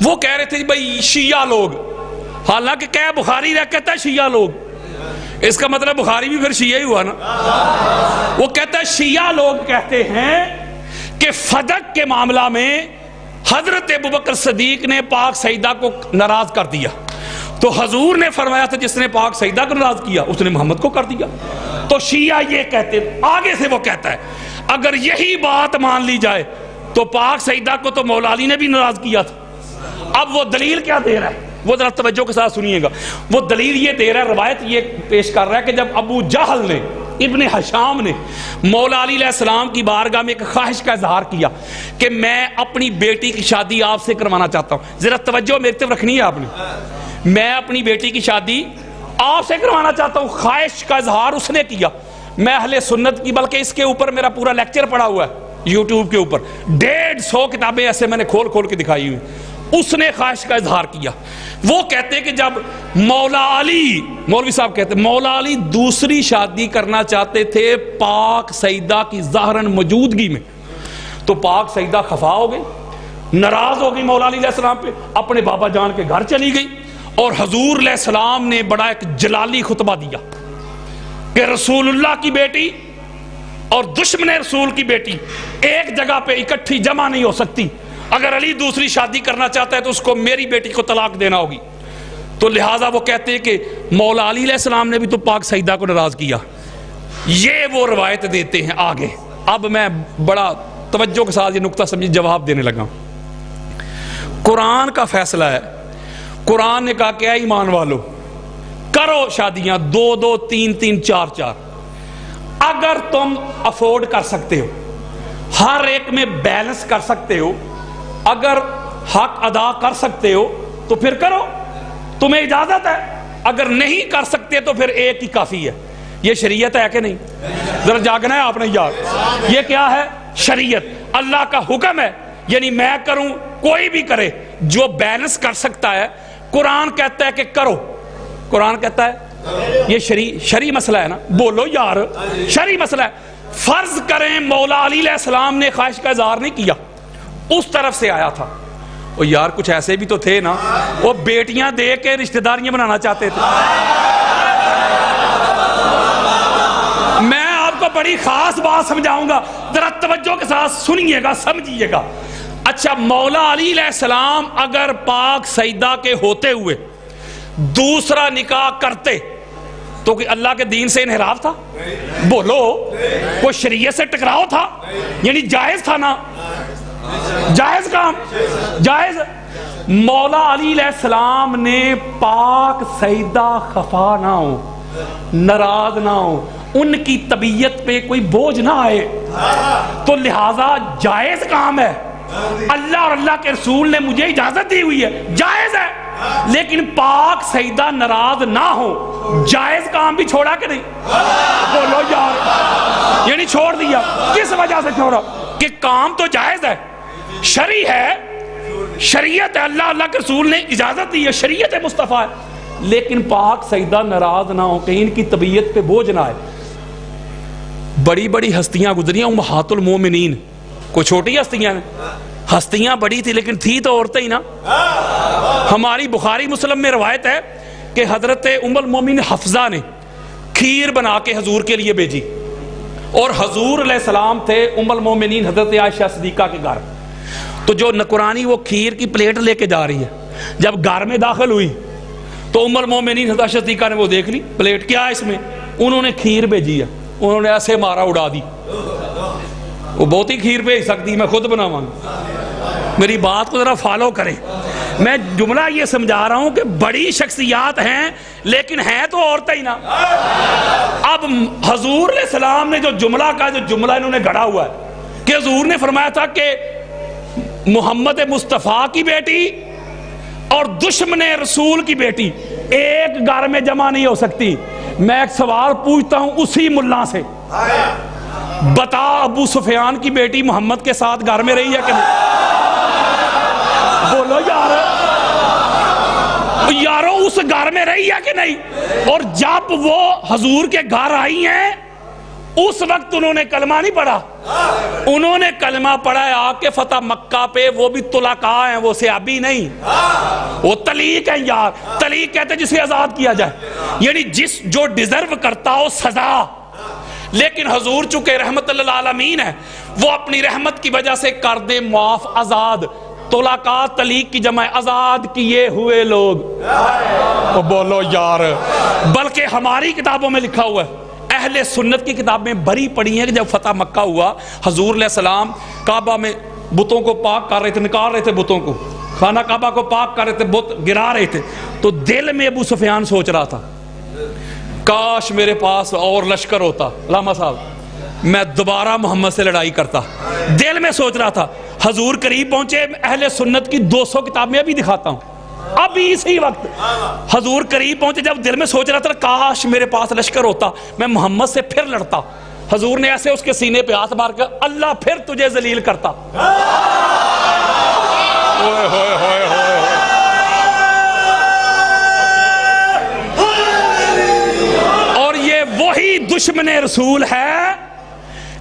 وہ کہہ رہے تھے بھائی شیعہ لوگ, حالانکہ کہ بخاری رہ کہتا ہے شیعہ لوگ, اس کا مطلب بخاری بھی پھر شیعہ ہی ہوا نا. وہ کہتا ہے شیعہ لوگ کہتے ہیں کہ فدق کے معاملہ میں حضرت ابوبکر صدیق نے پاک سیدہ کو ناراض کر دیا, تو حضور نے فرمایا تھا جس نے پاک سیدہ کو ناراض کیا اس نے محمد کو کر دیا. تو شیعہ یہ کہتے, آگے سے وہ کہتا ہے اگر یہی بات مان لی جائے تو پاک سیدہ کو تو مولا علی نے بھی ناراض کیا تھا. اب وہ دلیل کیا دے رہا ہے, وہ ذرا توجہ کے ساتھ سنیے گا. وہ دلیل یہ دے رہا ہے, روایت یہ پیش کر رہا ہے کہ جب ابو جہل نے, ابن حشام نے مولا علی علیہ السلام کی بارگاہ میں ایک خواہش کا اظہار کیا کہ میں اپنی بیٹی کی شادی آپ سے کروانا چاہتا ہوں. ذرا توجہ میری طرف رکھنی ہے آپ نے. میں اپنی بیٹی کی شادی آپ سے کروانا چاہتا ہوں, خواہش کا اظہار اس نے کیا. میں اہل سنت کی, بلکہ اس کے اوپر میرا پورا لیکچر پڑا ہوا ہے یوٹیوب کے اوپر, 150 کتابیں ایسے میں نے کھول کھول کے دکھائی ہوئی. اس نے خواہش کا اظہار کیا. وہ کہتے کہ جب مولا علی, مولوی صاحب کہتے مولا علی دوسری شادی کرنا چاہتے تھے پاک سیدہ کی ظاہراً موجودگی میں, تو پاک سیدہ خفا ہو گئی, ناراض ہو گئی مولا علی علیہ السلام پہ, اپنے بابا جان کے گھر چلی گئی. اور حضور علیہ السلام نے بڑا ایک جلالی خطبہ دیا کہ رسول اللہ کی بیٹی اور دشمن رسول کی بیٹی ایک جگہ پہ اکٹھی جمع نہیں ہو سکتی. اگر علی دوسری شادی کرنا چاہتا ہے تو اس کو میری بیٹی کو طلاق دینا ہوگی. تو لہٰذا وہ کہتے ہیں کہ مولا علی علیہ السلام نے بھی تو پاک سیدہ کو ناراض کیا. یہ وہ روایت دیتے ہیں آگے. اب میں بڑا توجہ کے ساتھ یہ نقطہ سمجھی جواب دینے لگا. قرآن کا فیصلہ ہے. قرآن نے کہا کہ اے ایمان والو کرو شادیاں 2 2 3 3 4 4 اگر تم افورڈ کر سکتے ہو, ہر ایک میں بیلنس کر سکتے ہو, اگر حق ادا کر سکتے ہو تو پھر کرو, تمہیں اجازت ہے. اگر نہیں کر سکتے تو پھر ایک ہی کافی ہے. یہ شریعت ہے کہ نہیں؟ ذرا جاگنا ہے آپ نے یار. یہ کیا ہے؟ شریعت, اللہ کا حکم ہے. یعنی میں کروں کوئی بھی کرے, جو بیلنس کر سکتا ہے. قرآن کہتا ہے کہ کرو, قرآن کہتا ہے یہ شرعی مسئلہ ہے نا, بولو یار, شرعی مسئلہ ہے. فرض کریں مولا علی علیہ السلام نے خواہش کا اظہار نہیں کیا, اس طرف سے آیا تھا. وہ یار کچھ ایسے بھی تو تھے نا, وہ بیٹیاں دے کے رشتہ داریاں بنانا چاہتے تھے. میں آپ کو بڑی خاص بات سمجھاؤں گا, ذرا توجہ کے ساتھ سنیے گا, سمجھیے گا. اچھا, مولا علی علیہ السلام اگر پاک سیدہ کے ہوتے ہوئے دوسرا نکاح کرتے تو کہ اللہ کے دین سے انحراف تھا؟ بولو, کوئی شریعت سے ٹکراؤ تھا؟ یعنی جائز تھا نا, جائز کام, جائز. مولا علی علیہ السلام نے پاک سیدہ خفا نہ ہو, ناراض نہ ہو, ان کی طبیعت پہ کوئی بوجھ نہ آئے, تو لہذا جائز کام ہے. اللہ اور اللہ کے رسول نے مجھے اجازت دی ہوئی ہے, جائز ہے. لیکن پاک سیدہ ناراض نہ ہو, جائز کام بھی چھوڑا کہ نہیں؟ بولو یار, یعنی چھوڑ دیا. کس وجہ سے چھوڑا؟ کہ کام تو جائز ہے, شرعی ہے, شریعت ہے, اللہ اللہ کے رسول نے اجازت دی ہے, شریعت مصطفیٰ ہے. لیکن پاک سیدہ ناراض نہ ہو, کہیں ان کی طبیعت پہ بوجھ نہ آئے. بڑی بڑی ہستیاں گزری, امہات المومنین, کوئی چھوٹی ہستیاں ہیں, ہستیاں بڑی تھی لیکن تھی تو عورتیں ہی نا. ہماری بخاری مسلم میں روایت ہے کہ حضرت ام المومنین حفصہ نے کھیر بنا کے حضور کے لیے بھیجی, اور حضور علیہ السلام تھے ام المومنین حضرت عائشہ صدیقہ کے گھر. تو جو نکرانی وہ کھیر کی پلیٹ لے کے جا رہی ہے, جب گھر میں داخل ہوئی تو ام المومنین حضرت عائشہ صدیقہ نے وہ دیکھ لی پلیٹ, کیا ہے اس میں؟ انہوں نے کھیر بھیجی ہے. انہوں نے ایسے مارا, اڑا دی. وہ بہت ہی کھیر بھیج سکتی, میں خود بناواں. میری بات کو ذرا فالو کریں. میں جملہ یہ سمجھا رہا ہوں کہ بڑی شخصیات ہیں لیکن ہیں تو عورتیں ہی نا. اب حضور علیہ السلام نے جو جملہ کہا, جو جملہ انہوں نے گھڑا ہوا ہے کہ حضور نے فرمایا تھا کہ محمد مصطفیٰ کی بیٹی اور دشمن رسول کی بیٹی ایک گھر میں جمع نہیں ہو سکتی. میں ایک سوال پوچھتا ہوں اسی ملا سے, بتا ابو سفیان کی بیٹی محمد کے ساتھ گھر میں رہی ہے کہ نہیں؟ بولو یار, یارو اس گھر میں رہی ہے کہ نہیں؟ اور جب وہ حضور کے گھر آئی ہیں اس وقت انہوں نے کلمہ نہیں پڑھا، انہوں نے کلمہ پڑھا ہے آ کے فتح مکہ پہ، وہ بھی طلقاء ہیں، وہ صحابی نہیں، وہ طلیق ہیں یار۔ طلیق کہتے ہیں جسے آزاد کیا جائے، یعنی جو ڈیزرو کرتا ہو سزا۔ لیکن حضور چونکہ رحمت للعالمین ہے، وہ اپنی رحمت کی وجہ سے کر دے معاف، آزاد۔ طلقاء طلیق کی جمع آزاد کیے ہوئے لوگ، بولو یار۔ بلکہ ہماری کتابوں میں لکھا ہوا ہے، اہل سنت کی کتابیں بھری پڑی ہیں کہ جب فتح مکہ ہوا، حضور علیہ السلام کعبہ میں بتوں کو پاک کر رہے تھے، نکال رہے تھے بتوں کو، خانہ کعبہ کو پاک کر رہے تھے، بت گرا رہے تھے، تو دل میں ابو سفیان سوچ رہا تھا کاش میرے پاس اور لشکر ہوتا، علامہ صاحب میں دوبارہ محمد سے لڑائی کرتا، دل میں سوچ رہا تھا۔ حضور قریب پہنچے، اہل سنت کی 200 کتابیں ابھی دکھاتا ہوں، ابھی اسی وقت حضور قریب پہنچے، جب دل میں سوچ رہا تھا کاش میرے پاس لشکر ہوتا، میں محمد سے پھر لڑتا، حضور نے ایسے اس کے سینے پہ ہاتھ مار کر اللہ پھر تجھے ذلیل کرتا۔ ہوئے ہوئے ہوئے ہوئے اور یہ وہی دشمن رسول ہے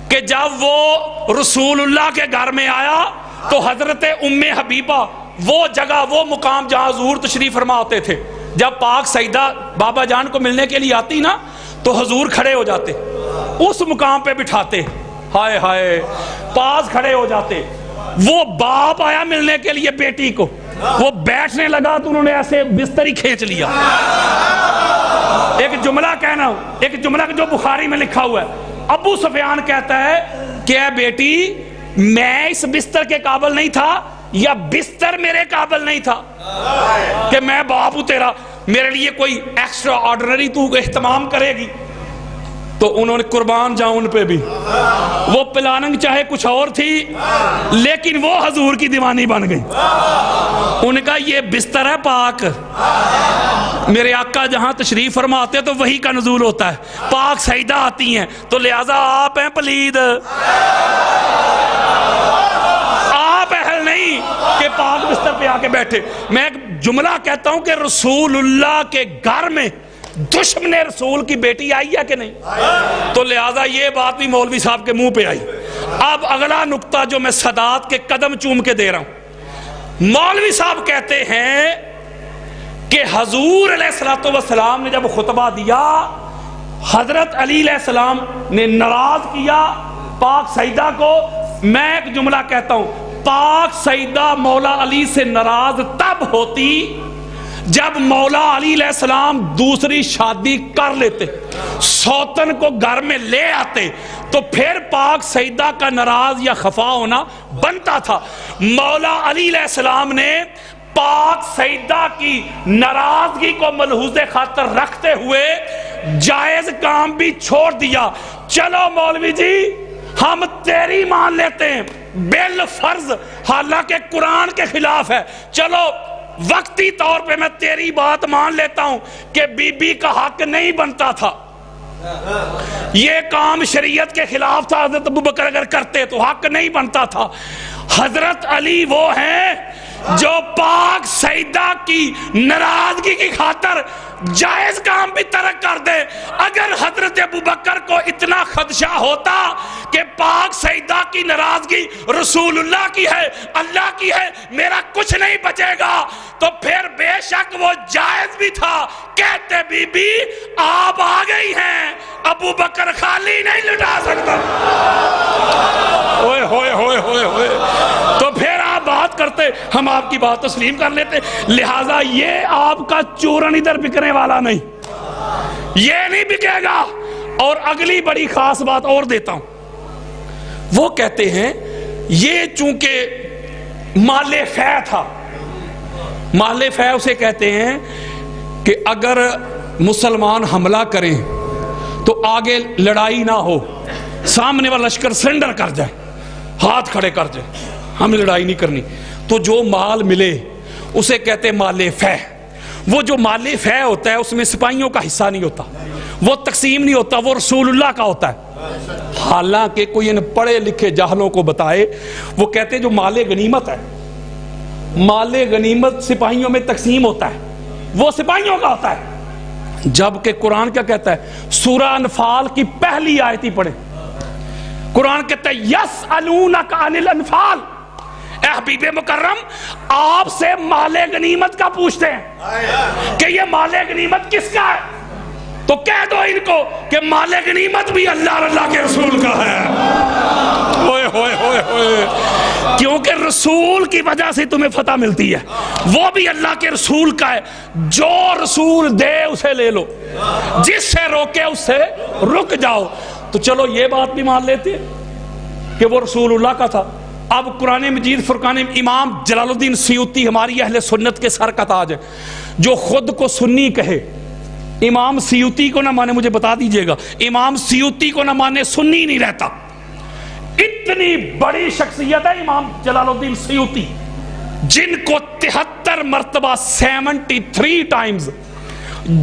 کہ جب وہ رسول اللہ کے گھر میں آیا تو حضرت ام حبیبہ، وہ جگہ وہ مقام جہاں حضور تشریف فرما ہوتے تھے، جب پاک سیدہ بابا جان کو ملنے کے لیے آتی نا تو حضور کھڑے ہو جاتے، اس مقام پہ بٹھاتے، ہائے ہائے پاس کھڑے ہو جاتے۔ وہ باپ آیا ملنے کے لیے بیٹی کو، وہ بیٹھنے لگا تو انہوں نے ایسے بستر ہی کھینچ لیا۔ ایک جملہ کہنا، ایک جملہ جو بخاری میں لکھا ہوا ہے، ابو سفیان کہتا ہے کہ اے بیٹی میں اس بستر کے قابل نہیں تھا یا بستر میرے قابل نہیں تھا کہ میں باپ ہوں تیرا، میرے لیے کوئی ایکسٹرا آرڈنری تو اہتمام کرے گی؟ تو انہوں نے قربان جاؤں ان پہ بھی، وہ پلاننگ چاہے کچھ اور تھی لیکن وہ حضور کی دیوانی بن گئی۔ ان کا یہ بستر ہے پاک، میرے آقا جہاں تشریف فرماتے ہیں تو وہی کا نزول ہوتا ہے، پاک سیدہ آتی ہیں تو لہٰذا آپ ہیں پلید، آپ اہل نہیں کہ پاک بستر پہ آ کے بیٹھے۔ میں ایک جملہ کہتا ہوں کہ رسول اللہ کے گھر میں دشمن رسول کی بیٹی آئی ہے کہ نہیں؟ تو لہٰذا یہ بات بھی مولوی صاحب کے منہ پہ آئی۔ اب اگلا نقطہ جو میں سادات کے قدم چوم کے دے رہا ہوں، مولوی صاحب کہتے ہیں کہ حضور علیہ السلام نے جب خطبہ دیا، حضرت علی علیہ السلام نے ناراض کیا پاک سیدہ کو۔ میں ایک جملہ کہتا ہوں، پاک سیدہ مولا علی سے ناراض تب ہوتی جب مولا علی علیہ السلام دوسری شادی کر لیتے، سوتن کو گھر میں لے آتے، تو پھر پاک سیدہ کا ناراض یا خفا ہونا بنتا تھا۔ مولا علی علیہ السلام نے پاک سیدہ کی ناراضگی کو ملحوظ خاطر رکھتے ہوئے جائز کام بھی چھوڑ دیا۔ چلو مولوی جی ہم تیری مان لیتے ہیں بالفرض، حالانکہ قرآن کے خلاف ہے، چلو وقتی طور پہ میں تیری بات مان لیتا ہوں کہ بی بی کا حق نہیں بنتا تھا، یہ کام شریعت کے خلاف تھا، حضرت ابوبکر اگر کرتے تو حق نہیں بنتا تھا۔ حضرت علی وہ ہیں جو پاک سیدہ کی ناراضگی کی خاطر جائز کام بھی ترک کر دے۔ اگر حضرت ابوبکر کو اتنا خدشہ ہوتا کہ پاک سیدہ کی ناراضگی رسول اللہ کی ہے، اللہ کی ہے، میرا کچھ نہیں بچے گا، تو پھر بے شک وہ جائز بھی تھا۔ کہتے بی بی آپ آ گئی ہیں، ابوبکر خالی نہیں لٹا سکتا۔ ہوئے ہوئے ہوئے ہوئے ہوئے، تو پھر آپ بات کرتے، ہم آپ کی بات تسلیم کر لیتے۔ لہٰذا یہ آپ کا چورن ادھر بکنے والا نہیں، یہ نہیں بکے گا۔ اور اگلی بڑی خاص بات اور دیتا ہوں، وہ کہتے ہیں یہ چونکہ مال فے تھا، مال فے اسے کہتے ہیں کہ اگر مسلمان حملہ کریں تو آگے لڑائی نہ ہو، سامنے والا لشکر سرنڈر کر جائے، ہاتھ کھڑے کر جائے، ہمیں لڑائی نہیں کرنی، تو جو مال ملے اسے کہتے ہیں مال فے۔ وہ جو مال فے ہوتا ہے اس میں سپاہیوں کا حصہ نہیں ہوتا، وہ تقسیم نہیں ہوتا، وہ رسول اللہ کا ہوتا ہے۔ حالانکہ کوئی ان پڑھے لکھے جاہلوں کو بتائے، وہ کہتے ہیں جو مال غنیمت ہے، مال غنیمت سپاہیوں میں تقسیم ہوتا ہے، وہ سپاہیوں کا ہوتا ہے، جبکہ قرآن کیا کہتا ہے؟ سورہ انفال کی پہلی آیت ہی پڑھیں، قرآن کہتا ہے یسألونک عن الانفال، اے حبیب مکرم آپ سے مال غنیمت کا پوچھتے ہیں کہ یہ مال غنیمت کس کا ہے، تو کہہ دو ان کو کہ مال غنیمت بھی اللہ اور اللہ کے رسول کا ہے۔ ہوئے ہوئے ہوئے ہوئے، کیونکہ رسول کی وجہ سے تمہیں فتح ملتی ہے، وہ بھی اللہ کے رسول کا ہے، جو رسول دے اسے لے لو، جس سے روکے اس سے رک جاؤ۔ تو چلو یہ بات بھی مان لیتے کہ وہ رسول اللہ کا تھا۔ اب قرآن مجید فرقان، امام جلال الدین سیوطی ہماری اہل سنت کے سر کا تاج ہے، جو خود کو سنی کہے، امام سیوطی کو نہ مانے، مجھے بتا دیجئے گا، امام سیوطی کو نہ مانے سنی نہیں رہتا۔ اتنی بڑی شخصیت ہے امام جلال الدین سیوطی، جن کو 73 مرتبہ 73 ٹائمز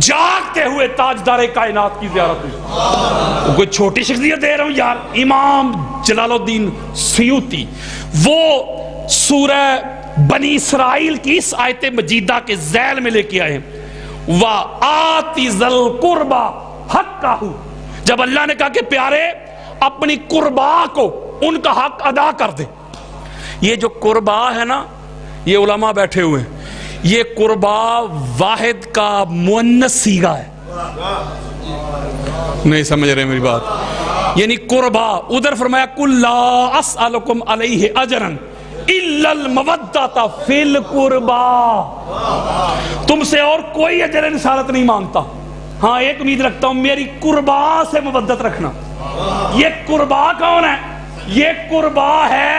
جاگتے ہوئے تاجدار کائنات کی زیارت ہوئی۔ کوئی چھوٹی شخصیت دے رہا ہوں یار، امام جلال الدین سیوطی وہ سورہ بنی اسرائیل کی اس آیت مجیدہ کے ذیل میں لے کے آئے ہیں، وَآتِ ذَا الْقُرْبَى حَقَّهُ، جب اللہ نے کہا کہ پیارے اپنی قربا کو ان کا حق ادا کر دے۔ یہ جو قربا ہے نا، یہ علماء بیٹھے ہوئے ہیں، یہ قربا واحد کا مؤنث صیغہ ہے، نہیں سمجھ رہے میری بات؟ یعنی قربا، ادھر فرمایا قُلْ لَا أَسْأَلُكُمْ عَلَيْهِ أَجْرًا إِلَّا الْمَوَدَّةَ فِي الْقُرْبَى، تم سے اور کوئی اجر رسالت نہیں مانگتا، ہاں ایک امید رکھتا ہوں، میری قربا سے مودت رکھنا۔ یہ قربا کون ہے؟ یہ قربا ہے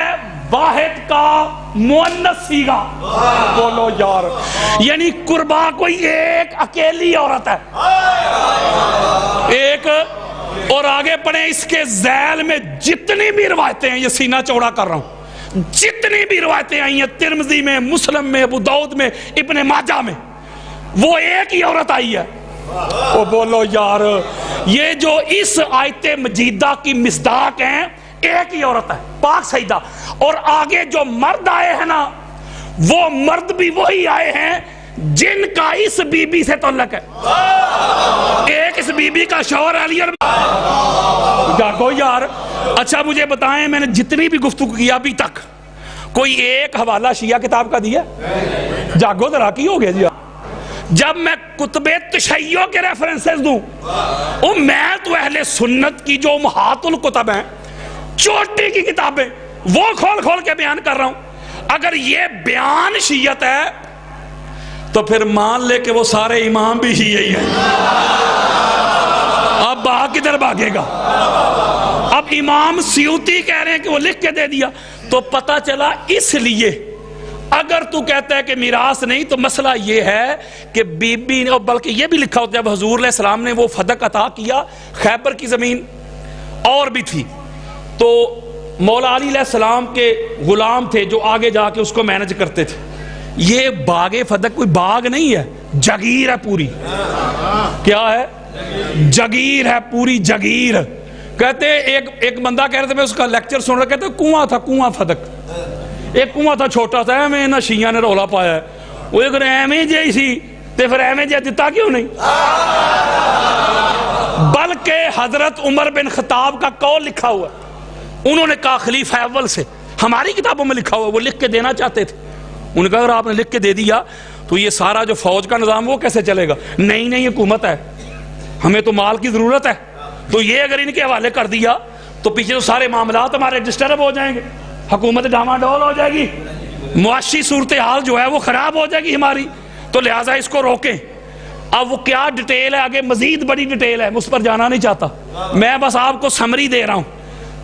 واحد کا مؤنث صیغہ، بولو یار، یعنی قربا کوئی ایک اکیلی عورت ہے، ایک، اور آگے پڑھیں اس کے ذیل میں جتنی بھی روایتیں ہیں، یہ سینہ چوڑا کر رہا ہوں، جتنی بھی روایتیں آئی ہیں ترمذی میں، مسلم میں، ابو داؤد میں، ابن ماجہ میں، وہ ایک ہی عورت آئی ہے۔ او بولو یار، یہ جو اس آیت مجیدہ کی مصداق ہیں ایک ہی عورت ہے، پاک سیدہ، اور آگے جو مرد آئے ہیں نا، وہ مرد بھی وہی آئے ہیں جن کا اس بی بی سے تعلق ہے، ایک اس بی بی کا شوہر علی جاگو یار۔ اچھا مجھے بتائیں، میں نے جتنی بھی گفتگو کی ابھی تک، کوئی ایک حوالہ شیعہ کتاب کا دیا؟ جاگو ذرا کی ہو گیا جی؟ جب میں کتب تشیع کے ریفرنسز دوں، میں تو اہل سنت کی جو امہات الکتب ہیں، چوٹی کی کتابیں، وہ کھول کھول کے بیان کر رہا ہوں۔ اگر یہ بیان شیعت ہے تو پھر مان لے کہ وہ سارے امام بھی شیعہ ہی ہیں۔ اب بھاگ کدھر بھاگے گا؟ اب امام سیوطی کہہ رہے ہیں کہ وہ لکھ کے دے دیا، تو پتہ چلا اس لیے اگر تو کہتا ہے کہ میراث نہیں، تو مسئلہ یہ ہے کہ بی بی نے، اور بلکہ یہ بھی لکھا ہوتا ہے جب حضور علیہ السلام نے وہ فدق عطا کیا، خیبر کی زمین اور بھی تھی، تو مولا علی علیہ السلام کے غلام تھے جو آگے جا کے اس کو مینج کرتے تھے۔ یہ باغ فدق کوئی باغ نہیں ہے، جگیر ہے پوری، کیا ہے؟ جگیر ہے پوری، جگیر۔ کہتے ایک بندہ کہہ رہے تھے، میں اس کا لیکچر سن رہا، کہتے کنواں تھا، کنواں فدق، ایک کنواں تھا چھوٹا سا، ایویں نہ شیعہ نے رولا پایا ہے، وہ اگر ایویں جی سی تے پھر ایویں جی دتا کیوں نہیں؟ بلکہ حضرت عمر بن خطاب کا قول لکھا ہوا، انہوں نے کہا خلیفہ اول سے، ہماری کتابوں میں لکھا ہوا، وہ لکھ کے دینا چاہتے تھے، انہوں نے کہا اگر آپ نے لکھ کے دے دیا تو یہ سارا جو فوج کا نظام وہ کیسے چلے گا؟ نہیں حکومت ہے، ہمیں تو مال کی ضرورت ہے، تو یہ اگر ان کے حوالے کر دیا تو پیچھے تو سارے معاملات ہمارے ڈسٹرب ہو جائیں گے، حکومت ڈاما ڈول ہو جائے گی، معاشی صورتحال جو ہے وہ خراب ہو جائے گی ہماری، تو لہٰذا اس کو روکیں۔ اب وہ کیا ڈیٹیل ہے، آگے مزید بڑی ڈیٹیل ہے، اس پر جانا نہیں چاہتا، میں بس آپ کو سمری دے رہا ہوں،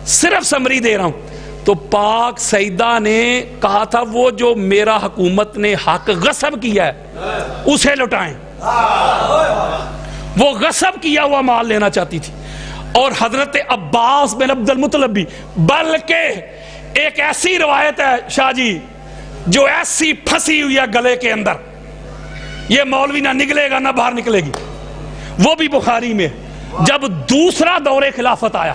صرف سمری دے رہا ہوں۔ تو پاک سیدہ نے کہا تھا وہ جو میرا حکومت نے حق غصب کیا ہے اسے لٹائیں، وہ غصب کیا ہوا مال لینا چاہتی تھی۔ اور حضرت عباس بن عبد المطلب بھی، بلکہ ایک ایسی روایت ہے شاہ جی جو ایسی پھنسی ہوئی ہے گلے کے اندر، یہ مولوی نہ نکلے گا نہ باہر نکلے گی، وہ بھی بخاری میں، جب دوسرا دور خلافت آیا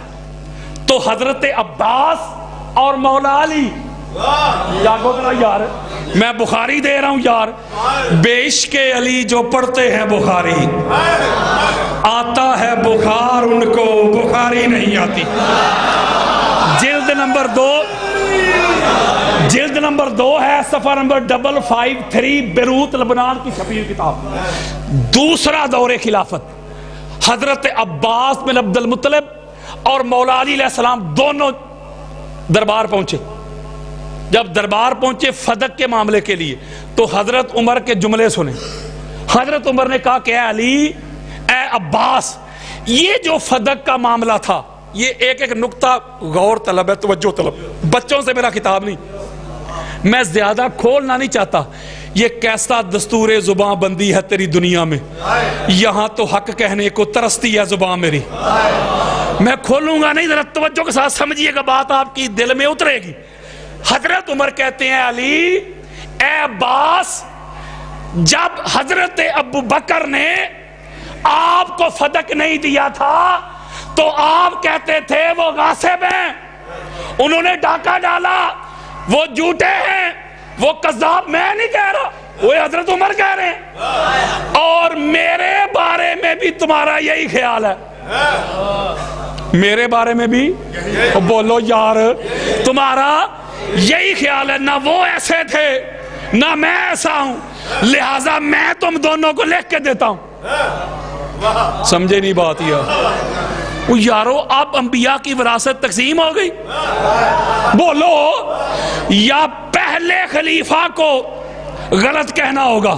تو حضرت عباس اور مولا علی، جاگو ذرا یار، میں بخاری دے رہا ہوں یار. بے عشق علی جو پڑھتے ہیں بخاری آتا ہے بخار ان کو بخاری نہیں آتی. جلد نمبر 2 ہے صفحہ نمبر 553 بیروت لبنان کی چھپی ہوئی کتاب. دوسرا دور خلافت حضرت عباس بن عبد المطلب اور مولا علی علیہ السلام دونوں دربار پہنچے. جب دربار پہنچے فدق کے معاملے کے لیے تو حضرت عمر کے جملے سنے. حضرت عمر نے کہا کہ اے علی اے عباس یہ جو فدق کا معاملہ تھا یہ ایک نقطہ غور طلب ہے, توجہ طلب. بچوں سے میرا خطاب نہیں, میں زیادہ کھولنا نہیں چاہتا. یہ کیسا دستور زبان بندی ہے تیری دنیا میں, یہاں تو حق کہنے کو ترستی ہے زبان میری. میں کھولوں گا نہیں, ذرا توجہ کے ساتھ سمجھیے گا, بات آپ کی دل میں اترے گی. حضرت عمر کہتے ہیں علی اے عباس جب حضرت ابو بکر نے آپ کو فدق نہیں دیا تھا تو آپ کہتے تھے وہ غاصب ہیں, انہوں نے ڈاکہ ڈالا, وہ جھوٹے ہیں, وہ قذاب. میں نہیں کہہ رہا, وہ حضرت عمر کہہ رہے ہیں. اور میرے بارے میں بھی تمہارا یہی خیال ہے, میرے بارے میں بھی بولو یار, تمہارا یہی خیال ہے. نہ وہ ایسے تھے نہ میں ایسا ہوں, لہذا میں تم دونوں کو لکھ کے دیتا ہوں. سمجھے نہیں بات یہ یارو, اب انبیاء کی وراثت تقسیم ہو گئی. بولو, یا پہلے خلیفہ کو غلط کہنا ہوگا,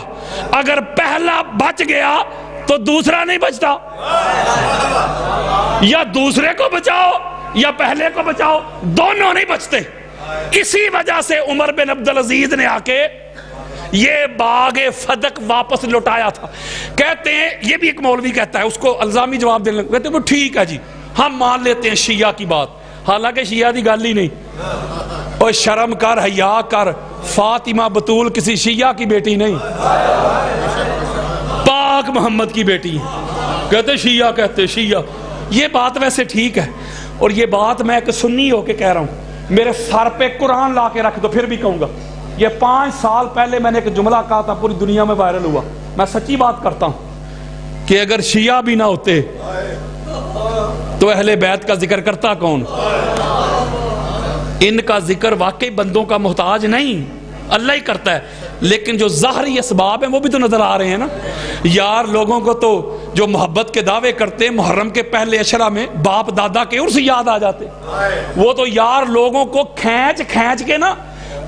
اگر پہلا بچ گیا تو دوسرا نہیں بچتا, یا دوسرے کو بچاؤ یا پہلے کو بچاؤ, دونوں نہیں بچتے. اسی وجہ سے عمر بن عبدالعزیز نے آ کے یہ باغ فدق واپس لوٹایا تھا. کہتے ہیں, یہ بھی ایک مولوی کہتا ہے, اس کو الزامی جواب دینے لگے, کہتے ہیں وہ ٹھیک ہے جی ہم مان لیتے ہیں شیعہ کی بات, حالانکہ شیعہ دی گل ہی نہیں. اور شرم کر, حیا کر, فاطمہ بطول کسی شیعہ کی بیٹی نہیں, پاک محمد کی بیٹی. کہتے شیعہ, کہتے شیعہ. یہ بات ویسے ٹھیک ہے, اور یہ بات میں ایک سنی ہو کے کہہ رہا ہوں, میرے سر پہ قرآن لا کے رکھ دو پھر بھی کہوں گا. یہ 5 سال پہلے میں نے ایک جملہ کہا تھا, پوری دنیا میں وائرل ہوا. میں سچی بات کرتا ہوں کہ اگر شیعہ بھی نہ ہوتے تو اہل بیت کا ذکر کرتا کون؟ ان کا ذکر واقعی بندوں کا محتاج نہیں, اللہ ہی کرتا ہے. لیکن جو ظاہری اسباب ہیں وہ بھی تو نظر آ رہے ہیں نا یار. لوگوں کو تو جو محبت کے دعوے کرتے ہیں محرم کے پہلے عشرہ میں باپ دادا کے عرس یاد آ جاتے. وہ تو یار لوگوں کو کھینچ کے نا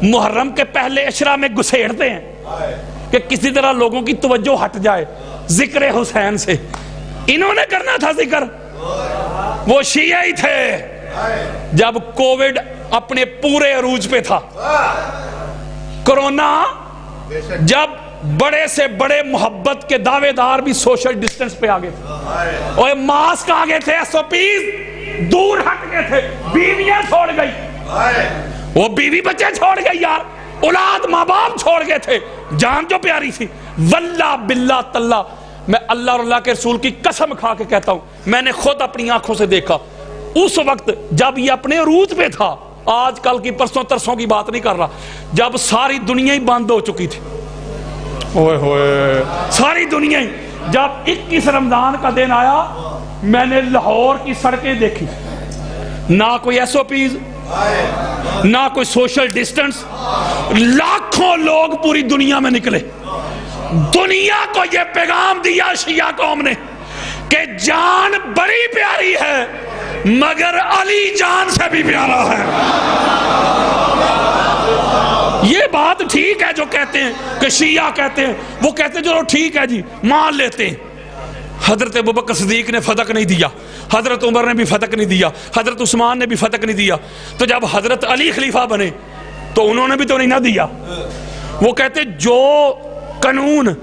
محرم کے پہلے عشرہ میں گھسیڑتے ہیں کہ کسی طرح لوگوں کی توجہ ہٹ جائے ذکر حسین سے. انہوں نے کرنا تھا ذکر, وہ شیعہ ہی تھے. جب کووڈ اپنے پورے عروج پہ تھا, کرونا, جب بڑے سے بڑے محبت کے دعوے دار بھی سوشل ڈسٹنس پہ آگے تھے, اور ماسک آگے تھے, SOPs دور ہٹ گئے تھے, بیویاں چھوڑ گئی, وہ بیوی بچے چھوڑ گئی یار, اولاد ماں باپ چھوڑ گئے تھے, جان جو پیاری تھی. واللہ باللہ تاللہ میں اللہ اور اللہ کے رسول کی قسم کھا کے کہتا ہوں, میں نے خود اپنی آنکھوں سے دیکھا اس وقت جب یہ اپنے عروج پہ تھا. آج کل کی پرسوں ترسوں کی بات نہیں کر رہا, جب ساری دنیا ہی بند ہو چکی تھی. اوئے ہوئے, ساری دنیا ہی. جب 21 رمضان کا دن آیا, میں نے لاہور کی سڑکیں دیکھی, نہ کوئی SOPs نہ کوئی سوشل ڈسٹنس, لاکھوں لوگ پوری دنیا میں نکلے. دنیا کو یہ پیغام دیا شیعہ قوم نے کہ جان بڑی پیاری ہے مگر علی جان سے بھی پیارا ہے. یہ بات ٹھیک ہے جو کہتے ہیں کہ شیعہ کہتے ہیں, وہ کہتے ہیں چلو ٹھیک ہے جی مان لیتے ہیں. حضرت ابوبکر صدیق نے فدق نہیں دیا, حضرت عمر نے بھی فدق نہیں دیا, حضرت عثمان نے بھی فدق نہیں دیا, تو جب حضرت علی خلیفہ بنے تو انہوں نے بھی تو نہیں نہ دیا. وہ کہتے جو قانون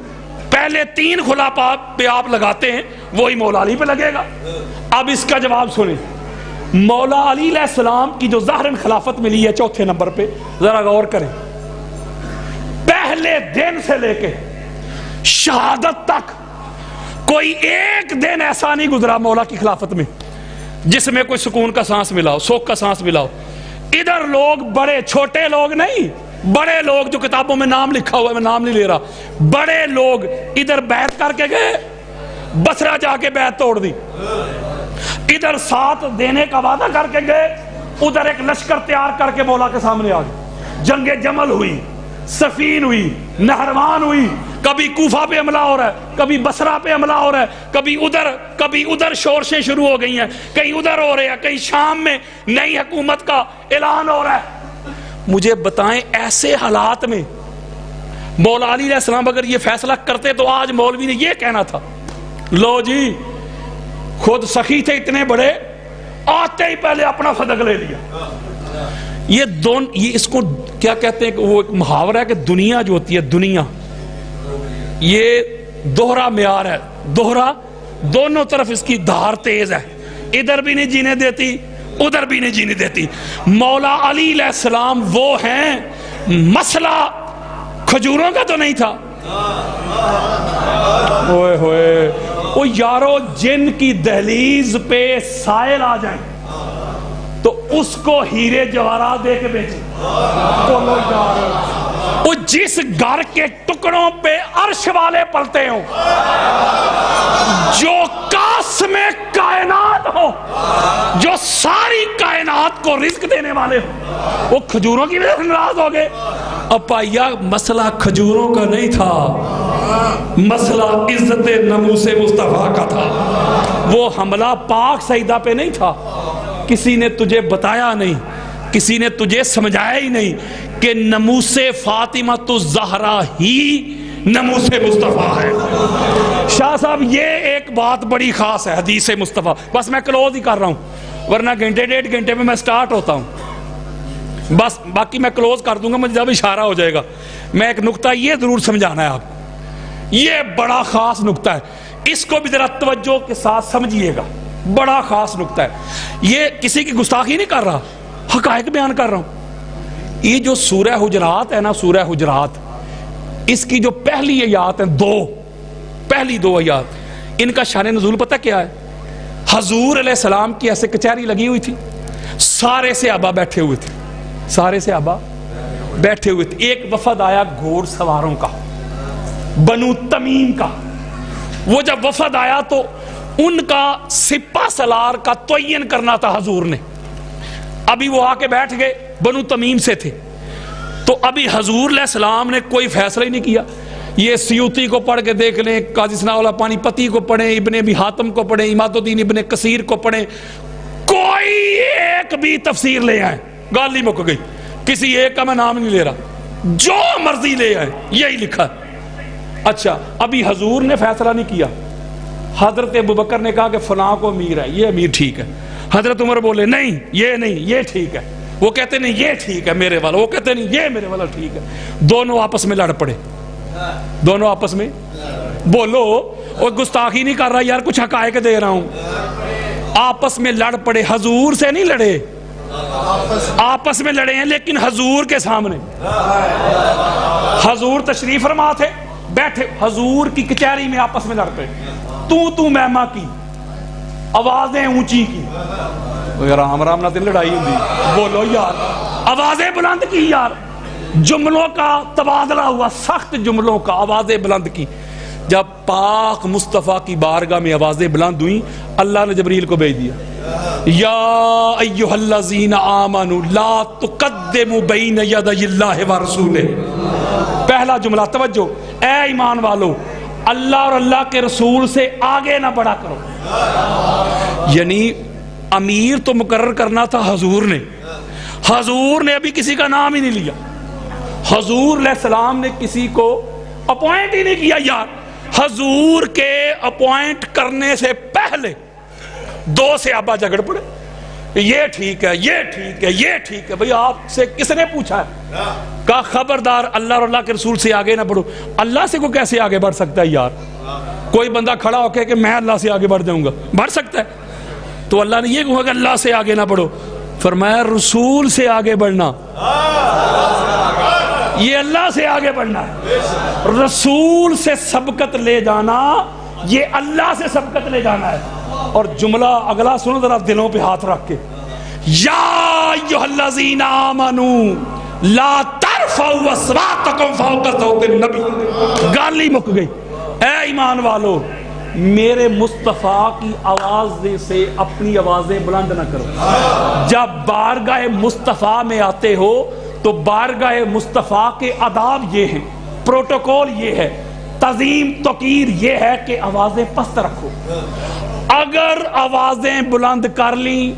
پہلے 3 خلفاء پہ آپ لگاتے ہیں وہی مولا علی پہ لگے گا. اب اس کا جواب سنیں. مولا علی علیہ السلام کی جو ظاہراً خلافت ملی ہے 4تھے نمبر پہ, ذرا غور کریں. پہلے دن سے لے کے شہادت تک کوئی ایک دن ایسا نہیں گزرا مولا کی خلافت میں جس میں کوئی سکون کا سانس ملا ہو, سوکھ کا سانس ملا ہو. ادھر لوگ بڑے چھوٹے لوگ نہیں, بڑے لوگ جو کتابوں میں نام لکھا ہوا ہے، میں نام نہیں لے رہا، بڑے لوگ ادھر بیعت کر کے گئے، بصرہ جا کے بیعت توڑ دی، ادھر ساتھ دینے کا وعدہ کر کے گئے، ادھر ایک لشکر تیار کر کے مولا کے سامنے آ گئے، جنگ جمل ہوئی، صفین ہوئی، نہروان ہوئی، کبھی کوفہ پہ حملہ ہو رہا ہے، کبھی بصرہ پہ حملہ ہو رہا ہے، کبھی ادھر شورشیں شروع ہو گئی ہیں، کہیں ادھر ہو رہے ہیں، کہیں شام میں نئی حکومت کا اعلان ہو رہا ہے۔ مجھے بتائیں ایسے حالات میں مولا علی علیہ السلام اگر یہ فیصلہ کرتے تو آج مولوی نے یہ کہنا تھا، لو جی خود سخی تھے اتنے بڑے، آتے ہی پہلے اپنا صدق لے لیا۔ یہ اس کو کیا کہتے ہیں کہ وہ ایک محاورہ ہے کہ دنیا جو ہوتی ہے، دنیا یہ دوہرا معیار ہے، دوہرا، دونوں طرف اس کی دھار تیز ہے، ادھر بھی نہیں جینے دیتی، ادھر بھی نہیں جینے دیتی۔ مولا علی علیہ السلام وہ ہیں، مسئلہ کھجوروں کا تو نہیں تھا، ہوئے ہوئے وہ یارو جن کی دہلیز پہ سائل آ جائیں تو اس کو ہیرے جواہرات دے کے بیچے، بولو یار، وہ جس گھر کے ٹکڑوں پہ عرش والے پلتے ہوں، جو قاسم کائنات ہو، جو ساری کائنات کو رزق دینے والے ہوں، وہ کھجوروں کی وجہ سے ناراض ہو گئے۔ اب پائیا مسئلہ کھجوروں کا نہیں تھا، مسئلہ عزت ناموس مصطفیٰ کا تھا۔ وہ حملہ پاک سیدہ پہ نہیں تھا، کسی نے تجھے بتایا نہیں، کسی نے تجھے سمجھایا ہی نہیں کہ ناموس فاطمہ الزہرا ہی ناموس مصطفیٰ ہے۔ شاہ صاحب یہ ایک بات بڑی خاص ہے حدیث مصطفیٰ، بس میں کلوز ہی کر رہا ہوں ورنہ گھنٹے ڈیڑھ گھنٹے میں سٹارٹ ہوتا ہوں، بس باقی میں کلوز کر دوں گا، مجھے جب اشارہ ہو جائے گا۔ میں ایک نقطہ یہ ضرور سمجھانا ہے آپ کو، یہ بڑا خاص نقطہ ہے، اس کو بھی ذرا توجہ کے ساتھ سمجھیے گا، بڑا خاص نقطہ ہے۔ یہ کسی کی گستاخی نہیں کر رہا، حقائق بیان کر رہا ہوں۔ یہ جو سورہ حجرات ہے نا، سورہ حجرات، اس کی جو پہلی آیات ہیں، پہلی دو آیات، ان کا شان نزول پتہ کیا ہے؟ حضور علیہ السلام کی ایسے کچہری لگی ہوئی تھی، سارے صحابہ بیٹھے ہوئے تھے، سارے صحابہ بیٹھے ہوئے تھے، ایک وفد آیا گھوڑ سواروں کا، بنو تمیم کا۔ وہ جب وفد آیا تو ان کا سپہ سالار کا تعین کرنا تھا حضور نے، ابھی وہ آ کے بیٹھ گئے، بنو تمیم سے تھے، تو ابھی حضور علیہ السلام نے کوئی فیصلہ ہی نہیں کیا۔ یہ سیوطی کو پڑھ کے دیکھ لیں، قاضی ثناء اللہ پانی پتی کو پڑھیں، ابن ابی حاتم کو پڑھیں، اماد الدین ابن کثیر کو پڑھیں، کوئی ایک بھی تفسیر لے آئیں، گال ہی مک گئی، کسی ایک کا میں نام نہیں لے رہا، جو مرضی لے آئیں، یہی لکھا ہے۔ اچھا ابھی حضور نے فیصلہ نہیں کیا، حضرت ابوبکر نے کہا کہ فلاں کو امیر ہے، یہ امیر ٹھیک ہے، حضرت عمر بولے نہیں یہ ٹھیک ہے، وہ کہتے نہیں یہ ٹھیک ہے میرے والا، وہ کہتے نہیں یہ میرے والا ٹھیک ہے، دونوں آپس میں لڑ پڑے، دونوں آپس میں، بولو وہ گستاخی نہیں کر رہا یار، کچھ حقائق دے رہا ہوں، آپس میں لڑ پڑے، حضور سے نہیں لڑے، آپس میں لڑے ہیں لیکن حضور کے سامنے، حضور تشریف فرما تھے، بیٹھے حضور کی کچہری میں آپس میں لڑ پڑے، تو مہما کی، آوازیں اونچی کی، رام رام نہ تین لڑائی ہوئی، بولو یار، آوازیں بلند کی یار، جملوں کا تبادلہ ہوا، سخت جملوں کا، آوازیں بلند کی۔ جب پاک مصطفیٰ کی بارگاہ میں آوازیں بلند ہوئیں، اللہ نے جبریل کو بھیج دیا، یا ایھا الذین آمنوا لا تقدموا بین یدی اللہ ورسولہ۔ پہلا جملہ توجہ، اے ایمان والو، اللہ اور اللہ کے رسول سے آگے نہ بڑھا کرو۔ یعنی امیر تو مقرر کرنا تھا حضور نے، حضور نے ابھی کسی کا نام ہی نہیں لیا، حضور علیہ السلام نے کسی کو اپوائنٹ ہی نہیں کیا یار۔ حضور کے اپوائنٹ کرنے سے پہلے دو صحابہ جھگڑ پڑے، یہ ٹھیک ہے، یہ ٹھیک ہے، یہ ٹھیک ہے۔ بھئی آپ سے کس نے پوچھا ہے؟ کہا خبردار اللہ اور اللہ کے رسول سے آگے نہ بڑھو۔ اللہ سے کو کیسے آگے بڑھ سکتا ہے یار؟ کوئی بندہ کھڑا ہو کہ میں اللہ سے آگے بڑھ جاؤں گا، بڑھ سکتا ہے؟ تو اللہ نے یہ کہا کہ اللہ سے آگے نہ بڑھو، فرمایا رسول سے آگے بڑھنا، یہ اللہ سے آگے بڑھنا ہے، رسول سے سبقت لے جانا، یہ اللہ سے سبقت لے جانا ہے۔ اور جملہ اگلا سنو ذرا دلوں پہ ہاتھ رکھ کے، یا ایھا الذین آمنوا لا ترفعوا فَهُوَ أَصْوَاتُكُمْ فَوْقَ صَوْتِ النَّبِيِّ۔ گالی مک گئی۔ اے ایمان والو، میرے مصطفیٰ کی آواز سے اپنی آوازیں بلند نہ کرو۔ جب بارگاہ مصطفیٰ میں آتے ہو تو بارگاہ مصطفیٰ کے آداب یہ ہیں، پروٹوکول یہ ہے، تعظیم توقیر یہ ہے کہ آوازیں پست رکھو۔ اگر آوازیں بلند کر لیں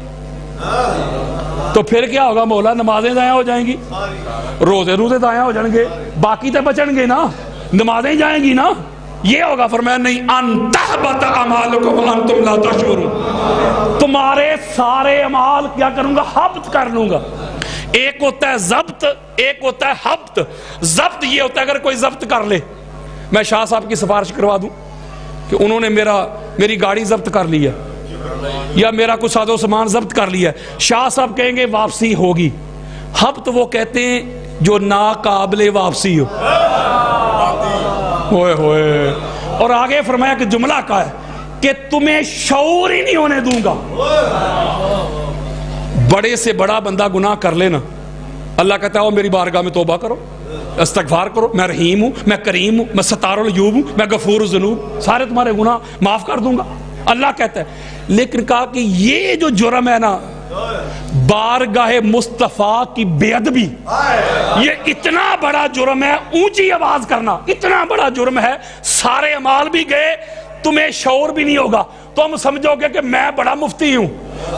تو پھر کیا ہوگا مولا؟ نمازیں ضائع ہو جائیں گی، روزے ضائع ہو جائیں گے، باقی تو بچن گے نا، نمازیں جائیں گی نا۔ یہ ہوگا، فرمایا نہیں، ان تحبط اعمالکم وانتم لا تشعرون، تمہارے سارے اعمال کیا کروں گا؟ حبط کر لوں گا۔ ایک ہوتا ہے ضبط، ایک ہوتا ہے حبط۔ ضبط یہ ہوتا ہے اگر کوئی ضبط کر لے، میں شاہ صاحب کی سفارش کروا دوں کہ انہوں نے میری گاڑی ضبط کر لی ہے یا میرا کچھ ساز و سامان ضبط کر لیا ہے، شاہ صاحب کہیں گے واپسی ہوگی۔ حبط وہ کہتے ہیں جو ناقابل واپسی ہو۔ ہوئے ہوئے، اور آگے فرمایا کہ جملہ کا ہے کہ تمہیں شعور ہی نہیں ہونے دوں گا۔ بڑے سے بڑا بندہ گناہ کر لینا، اللہ کہتا ہے میری بارگاہ میں توبہ کرو، استغفار کرو، میں رحیم ہوں، میں کریم ہوں، میں ستار العیوب ہوں، میں غفور الذنوب، سارے تمہارے گناہ معاف کر دوں گا، اللہ کہتا ہے۔ لیکن کہا کہ یہ جو جرم ہے نا، بارگاہ مصطفیٰ کی بے ادبی، یہ اتنا بڑا جرم ہے، اونچی آواز کرنا اتنا بڑا جرم ہے، سارے اعمال بھی گئے، تمہیں شعور بھی نہیں ہوگا، تم سمجھو گے کہ میں بڑا مفتی ہوں،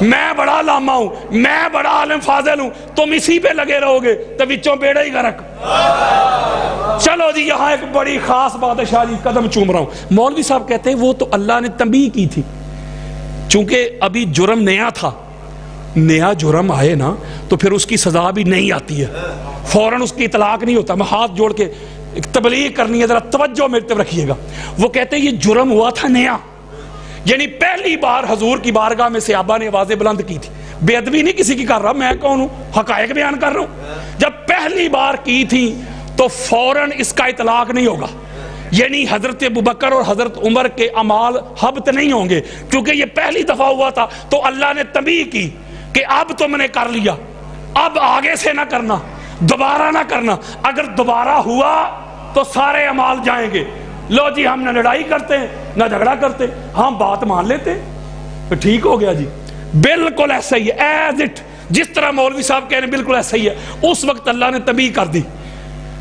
میں بڑا علامہ ہوں، میں بڑا عالم فاضل ہوں، تم اسی پہ لگے رہو گے تو وچوں بیڑا ہی غرق۔ چلو جی، یہاں ایک بڑی خاص بادشاہ جی قدم چوم رہا ہوں۔ مولوی صاحب کہتے ہیں وہ تو اللہ نے تنبیہ کی تھی، چونکہ ابھی جرم نیا تھا، نیا جرم آئے نا تو پھر اس کی سزا بھی نہیں آتی ہے، فوراً اس کی اطلاق نہیں ہوتا۔ میں ہاتھ جوڑ کے تبلیغ کرنی ہے، ذرا توجہ میری طرف رکھیے گا۔ وہ کہتے ہیں یہ جرم ہوا تھا نیا، یعنی پہلی بار حضور کی بارگاہ میں صحابہ نے آوازیں بلند کی تھی، بے ادبی نہیں کسی کی کر رہا، میں کون ہوں، حقائق بیان کر رہا ہوں۔ جب پہلی بار کی تھی تو فوراً اس کا اطلاق نہیں ہوگا، یعنی حضرت ابوبکر اور حضرت عمر کے اعمال حبط نہیں ہوں گے، کیونکہ یہ پہلی دفعہ ہوا تھا تو اللہ نے تنبیہ کی کہ اب تم نے کر لیا، اب آگے سے نہ کرنا، دوبارہ نہ کرنا، اگر دوبارہ ہوا تو سارے اعمال جائیں گے۔ لو جی، ہم نہ لڑائی کرتے ہیں نہ جھگڑا کرتے، ہم بات مان لیتے تو ٹھیک ہو گیا جی۔ بالکل ایسا ہی ہے، ایز اٹ، جس طرح مولوی صاحب کہہ رہے ہیں بالکل ایسا ہی ہے۔ اس وقت اللہ نے تنبیہ کر دی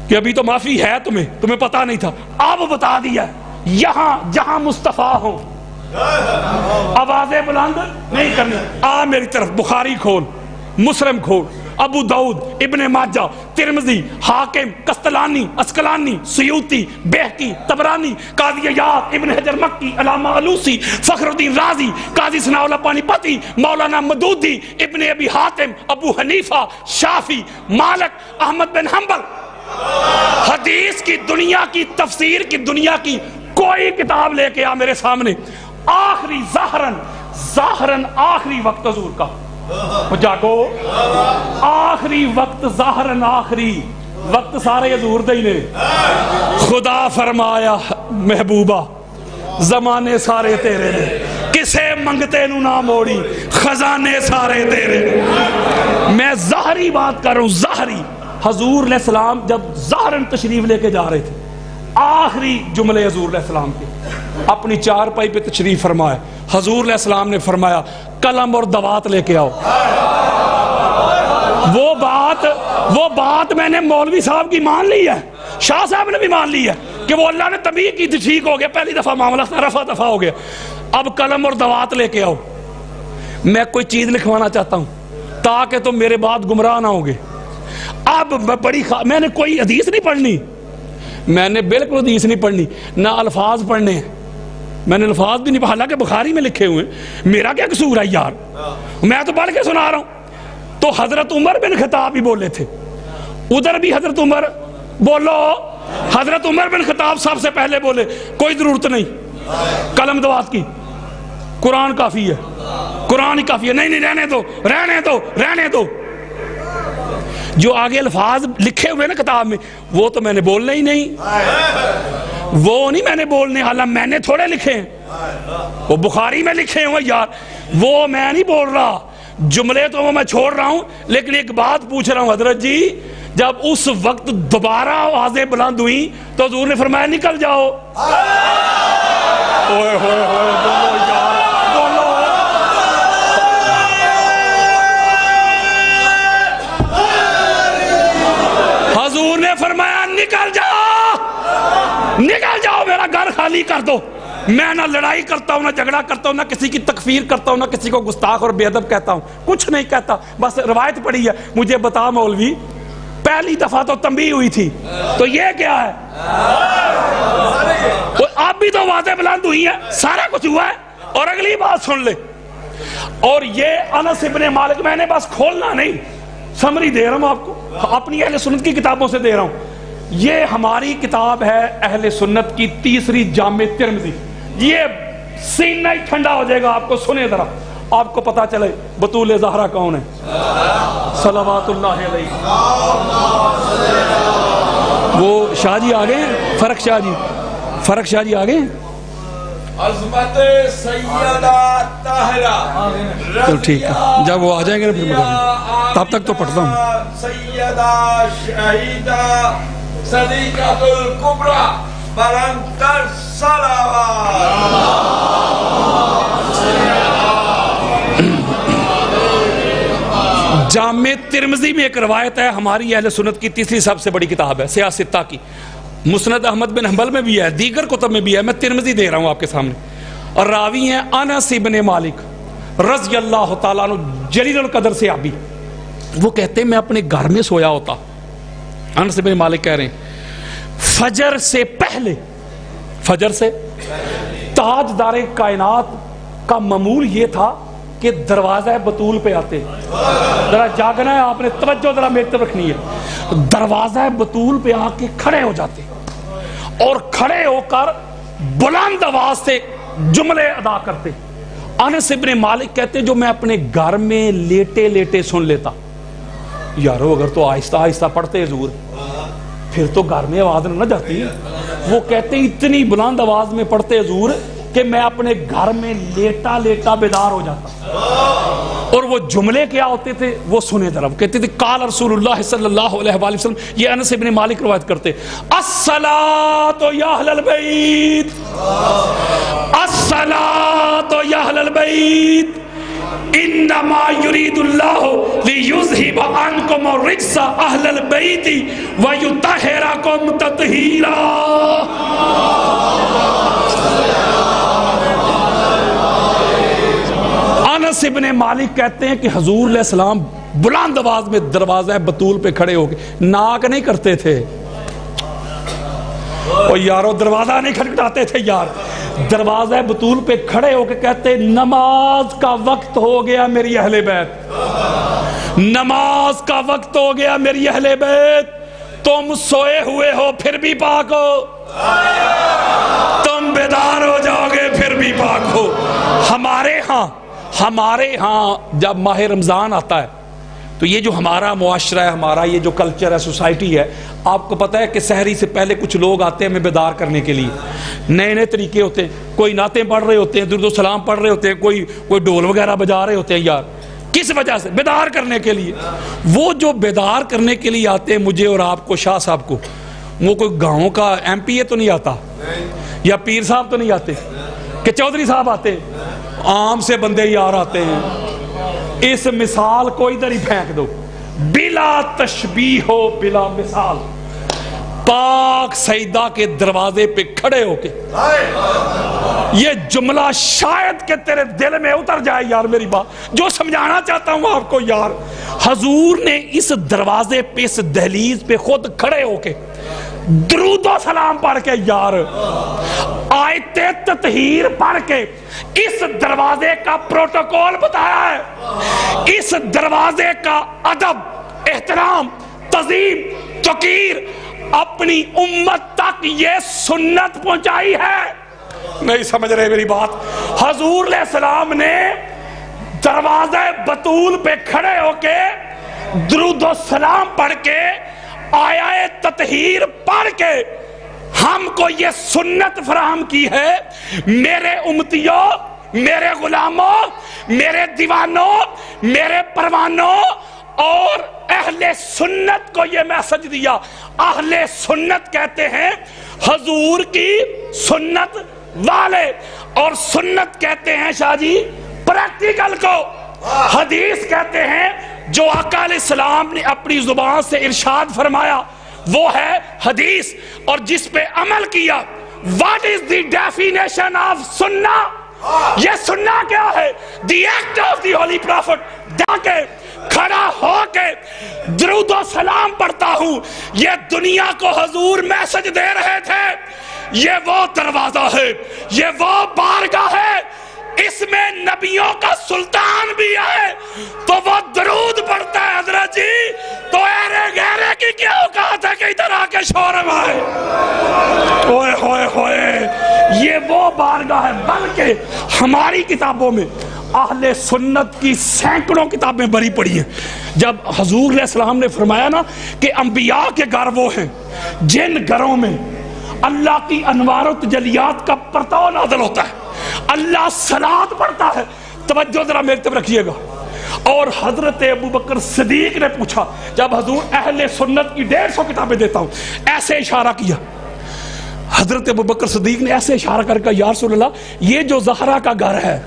کہ ابھی تو معافی ہے، تمہیں پتا نہیں تھا، اب بتا دیا۔ یہاں جہاں مصطفیٰ ہوں آوازیں بلند نہیں کرنی۔ آ میری طرف، بخاری کھول، مسلم کھول، ابو داؤد، ابن ماجہ، ترمذی، حاکم، قسطلانی، اسقلانی، سیوطی، بہقی، طبرانی، قاضی عیاض، ابن حجر مکی، علامہ علوسی، فخر الدین رازی، قاضی ثناء اللہ پانی پتی، مولانا مدودی، ابن ابی حاتم، ابو حنیفہ، شافعی، مالک، احمد بن حنبل۔ حدیث کی دنیا کی، تفسیر کی دنیا کی کوئی کتاب لے کے آ میرے سامنے، آخری ظاہراً آخری وقت حضور کا، جاگو، آخری وقت ظاہراً آخری وقت سارے حضور دے ہی نے۔ خدا فرمایا محبوبہ زمانے سارے تیرے نے، کسے منگتے نو نہ موڑی، خزانے سارے تیرے نے۔ میں ظاہری بات کر رہا ہوں، ظاہری۔ حضور علیہ السلام جب ظاہراً تشریف لے کے جا رہے تھے، آخری جملے حضور علیہ السلام کے، اپنی چارپائی پہ تشریف فرمایا، حضور علیہ السلام نے فرمایا قلم اور دوات لے کے آؤ۔ وہ بات میں نے مولوی صاحب کی مان لی ہے، شاہ صاحب نے بھی مان لی ہے کہ وہ اللہ نے تنبیہ کی تھی، ٹھیک ہو گیا، پہلی دفعہ معاملہ رفع دفع ہو گیا، اب قلم اور دوات لے کے آؤ۔ میں کوئی چیز لکھوانا چاہتا ہوں تاکہ تم میرے بعد گمراہ نہ ہوگے۔ اب میں نے کوئی حدیث نہیں پڑھنی، میں نے بالکل حدیث نہیں پڑھنی، نہ الفاظ پڑھنے ہیں، میں نے الفاظ بھی نہیں پڑھا، حالانکہ بخاری میں لکھے ہوئے ہیں، میرا کیا قصور ہے یار، میں تو پڑھ کے سنا رہا ہوں۔ تو حضرت عمر بن خطاب بھی بولے تھے، ادھر بھی حضرت عمر بولو، حضرت عمر بن خطاب سب سے پہلے بولے کوئی ضرورت نہیں قلم دوات کی، قرآن کافی ہے، قرآن ہی کافی ہے، نہیں رہنے دو۔ جو آگے الفاظ لکھے ہوئے نا کتاب میں، وہ تو میں نے بولنے ہی نہیں، وہ نہیں میں نے بولنے، حالانکہ میں نے تھوڑے لکھے ہیں، وہ بخاری میں لکھے ہوئے یار، وہ میں نہیں بول رہا، جملے تو وہ میں چھوڑ رہا ہوں، لیکن ایک بات پوچھ رہا ہوں حضرت جی، جب اس وقت دوبارہ آوازیں بلند ہوئی تو حضور نے فرمایا نکل جاؤ. اوئے ہوئے ہوئے بولو یار بولو. حضور نے فرمایا نکل جاؤ نکل جاؤ, میرا گھر خالی کر دو. میں نہ لڑائی کرتا ہوں نہ جھگڑا کرتا ہوں نہ کسی کی تکفیر کرتا ہوں نہ کسی کو گستاخ اور بے ادب کہتا ہوں, کچھ نہیں کہتا, بس روایت پڑھی ہے. مجھے بتا مولوی پہلی دفعہ تو تنبیہ ہوئی تھی تو یہ کیا ہے؟ اب بھی تو آوازیں بلند ہوئی ہیں, سارا کچھ ہوا ہے. اور اگلی بات سن لے, اور یہ انس ابن مالک, میں نے بس کھولنا نہیں, سمری دے رہا ہوں آپ کو, اپنی اہل سنت کی کتابوں سے دے رہا ہوں. یہ ہماری کتاب ہے اہل سنت کی تیسری جامع ترمذی. یہ سینہ ہی ٹھنڈا ہو جائے گا آپ کو, سنے ذرا, آپ کو پتا چلے بطول زہرا کون ہے. صلوات اللہ علیہ. وہ شاہ جی آگئے ہیں, فرق شاہ جی, فرق شاہ جی آگئے ہیں. عظمت سیدہ طاہرہ تو ٹھیک ہے, جب وہ آ جائیں گے پھر تب تک تو پڑھتا ہوں. سیدہ شہیدہ صدیقۃ الکبریٰ برانکر صلوات. جامع ترمذی میں ایک روایت ہے, ہماری اہل سنت کی تیسری سب سے بڑی کتاب ہے, سیاہ ستہ کی. مسند احمد بن حنبل میں بھی ہے, دیگر کتب میں بھی ہے, میں ترمذی دے رہا ہوں آپ کے سامنے. اور راوی ہیں انس ابن مالک رضی اللہ تعالیٰ عنہ, جلیل القدر صحابی. وہ کہتے ہیں میں اپنے گھر میں سویا ہوتا. انس ابن مالک کہہ رہے ہیں فجر سے پہلے, فجر سے تاجدار کائنات کا معمول یہ تھا کہ دروازہ بطول پہ آتے. ذرا جاگنا ہے آپ نے, توجہ ذرا میری طرف رکھنی ہے. دروازہ بطول پہ آ کے کھڑے ہو جاتے اور کھڑے ہو کر بلند آواز سے جملے ادا کرتے. انس ابن مالک کہتے جو میں اپنے گھر میں لیٹے لیٹے سن لیتا. یارو اگر تو آہستہ آہستہ پڑھتے حضور پھر تو گھر میں آواز نہ جاتی. وہ کہتے اتنی بلند آواز میں پڑھتے حضور کہ میں اپنے گھر میں لیٹا لیٹا بیدار ہو جاتا. اور وہ جملے کیا ہوتے تھے وہ سنے ذرا. وہ کہتے تھے قال رسول اللہ صلی اللہ علیہ وآلہ وسلم, یہ انس ابن مالک روایت کرتے, الصلاۃ یا اہل البیت, الصلاۃ یا اہل البیت, انما یرید اللہ لیذہب عنکم الرجس اہل البیت ویطہرکم تطہیرا. انس ابن مالک کہتے ہیں کہ حضور علیہ السلام بلند آواز میں دروازہ بطول پہ کھڑے ہو کے ناک نہیں کرتے تھے. اور یارو دروازہ نہیں کھٹکھٹاتے تھے یار, دروازہ بطول پہ کھڑے ہو کے کہتے نماز کا وقت ہو گیا میری اہل بیت, نماز کا وقت ہو گیا میری اہل بیت. تم سوئے ہوئے ہو پھر بھی پاک ہو, تم بیدار ہو جاؤ گے پھر بھی پاک ہو. ہمارے ہاں جب ماہ رمضان آتا ہے تو یہ جو ہمارا معاشرہ ہے, ہمارا یہ جو کلچر ہے, سوسائٹی ہے, آپ کو پتہ ہے کہ سحری سے پہلے کچھ لوگ آتے ہیں ہمیں بیدار کرنے کے لیے. نئے نئے طریقے ہوتے ہیں, کوئی نعتیں پڑھ رہے ہوتے ہیں, درود و سلام پڑھ رہے ہوتے ہیں, کوئی ڈھول وغیرہ بجا رہے ہوتے ہیں. یار کس وجہ سے؟ بیدار کرنے کے لیے. وہ جو بیدار کرنے کے لیے آتے ہیں, مجھے اور آپ کو, شاہ صاحب کو, وہ کوئی گاؤں کا ایم پی اے تو نہیں آتا, یا پیر صاحب تو نہیں آتے, کہ چودھری صاحب آتے, عام سے بندے یار آتے ہیں. اس مثال کو ادھر ہی پھینک دو, بلا تشبیہ ہو بلا مثال, پاک سیدہ کے دروازے پہ کھڑے ہو کے یہ جملہ شاید کہ تیرے دل میں اتر جائے یار میری بات, جو سمجھانا چاہتا ہوں آپ کو یار. حضور نے اس دروازے پہ, اس دہلیز پہ خود کھڑے ہو کے درود و سلام پڑھ کے یار, آیت تطہیر پڑھ کے اس دروازے کا پروٹوکول بتایا ہے, اس دروازے کا ادب, احترام, تعظیم, توقیر اپنی امت تک یہ سنت پہنچائی ہے. نہیں سمجھ رہے میری بات؟ حضور علیہ السلام نے دروازہ بطول پہ کھڑے ہو کے درود و سلام پڑھ کے, آیت تطہیر پڑھ کے ہم کو یہ سنت فراہم کی ہے, میرے امتیوں, میرے غلاموں, میرے دیوانوں, میرے پروانوں اور اہل سنت کو یہ میسج دیا. اہل سنت کہتے ہیں حضور کی سنت والے, اور سنت کہتے ہیں شاہ جی پریکٹیکل کو. حدیث کہتے ہیں جو آقا علیہ السلام نے اپنی زبان سے ارشاد فرمایا وہ ہے حدیث, اور جس پہ عمل کیا. What is the definition of سننا؟ یہ سننا کیا ہے؟ The act of the holy prophet. جا کے کھڑا ہو کے درود و سلام پڑھتا ہوں. یہ دنیا کو حضور میسج دے رہے تھے یہ وہ دروازہ ہے, یہ وہ بارگاہ ہے, اس میں نبیوں کا سلطان بھی ہے تو وہ درود پڑھتا ہے. حضرت جی تو ایرے گہرے کی کیا اوقات ہے کہ ادھر آ کے شور مائے؟ اوئے ہوئے ہوئے, یہ وہ بارگاہ ہے. بلکہ ہماری کتابوں میں اہل سنت کی سینکڑوں کتابیں بری پڑی ہیں. جب حضور علیہ السلام نے فرمایا نا کہ انبیاء کے گھر وہ ہیں جن گھروں میں اللہ کی انوار و تجلیات کا پرتاؤ نازل ہوتا ہے, اللہ صلاۃ پڑھتا ہے. توجہ ذرا میری طرف رکھیے گا. اور حضرت ابوبکر صدیق نے پوچھا, جب حضور اہل سنت کی 150 کتابیں دیتا ہوں, ایسے اشارہ کیا. حضرت ابوبکر صدیق نے ایسے اشارہ کر کے یا رسول اللہ یہ جو زہرا کا گھر ہے,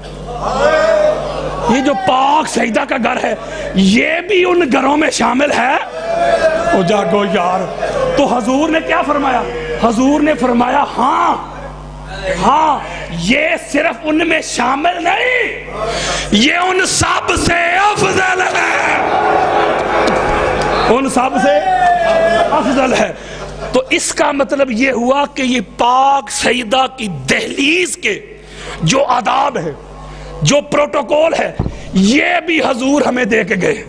یہ جو پاک سیدہ کا گھر ہے, یہ بھی ان گھروں میں شامل ہے؟ او جاگو یار. تو حضور نے کیا فرمایا؟ حضور نے فرمایا ہاں ہاں, یہ صرف ان میں شامل نہیں, یہ ان سب سے افضل ہے, ان سب سے افضل ہے. تو اس کا مطلب یہ ہوا کہ یہ پاک سیدہ کی دہلیز کے جو آداب ہے, جو پروٹوکول ہے, یہ بھی حضور ہمیں دے کے گئے.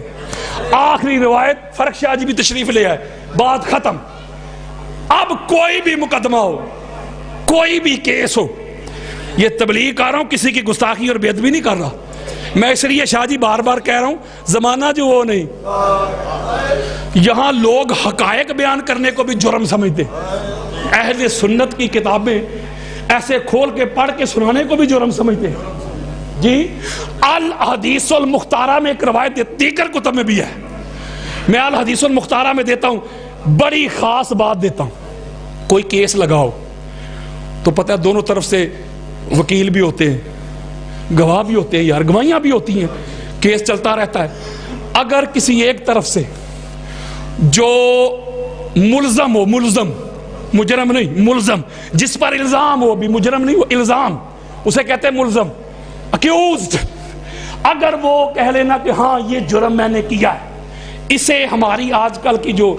آخری روایت فرق شاہ جی بھی تشریف لے آئے, بات ختم. اب کوئی بھی مقدمہ ہو, کوئی بھی کیس ہو, یہ تبلیغ کر رہا ہوں, کسی کی گستاخی اور بے ادبی نہیں کر رہا میں, اس لیے شاہ جی بار بار کہہ رہا ہوں زمانہ جو وہ نہیں, یہاں لوگ حقائق بیان کرنے کو بھی جرم سمجھتے. اہل سنت کی کتابیں ایسے کھول کے پڑھ کے سنانے کو بھی جرم سمجھتے جی. الحدیث المختارہ میں ایک روایت دیگر کتب میں بھی ہے, میں الحدیث المختارہ میں دیتا ہوں, بڑی خاص بات دیتا ہوں. کوئی کیس لگاؤ تو پتہ ہے دونوں طرف سے وکیل بھی ہوتے ہیں, گواہ بھی ہوتے ہیں, یار گواہیاں بھی ہوتی ہیں, کیس چلتا رہتا ہے. اگر کسی ایک طرف سے جو ملزم ہو, ملزم مجرم نہیں, ملزم جس پر الزام ہو, بھی مجرم نہیں, وہ الزام اسے کہتے ہیں ملزم, اکیوزڈ, اگر وہ کہہ لینا کہ ہاں یہ جرم میں نے کیا ہے, اسے ہماری آج کل کی جو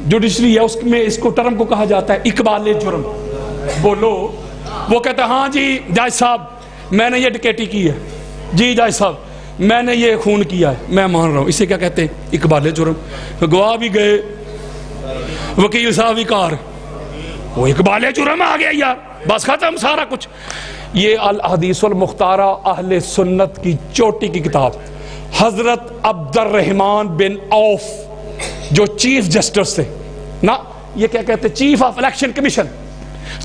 جوڈیشری ہے اس میں اس کو ٹرم کو کہا جاتا ہے اقبال جرم. بولو, وہ کہتا ہے ہاں جی جج صاحب میں نے یہ ڈکیٹی کی ہے, جی جج صاحب میں نے یہ خون کیا ہے, میں مان رہا ہوں. اسے کیا کہتے ہیں؟ اقبال جرم. گواہ بھی گئے, وکیل صاحب بھی کار, وہ اقبال جرم آ گیا یار, بس ختم سارا کچھ. یہ الحدیث المختارہ اہل سنت کی چوٹی کی کتاب. حضرت عبد الرحمن بن عوف جو چیف جسٹس تھے نا, یہ کیا کہتے ہیں, chief of election commission,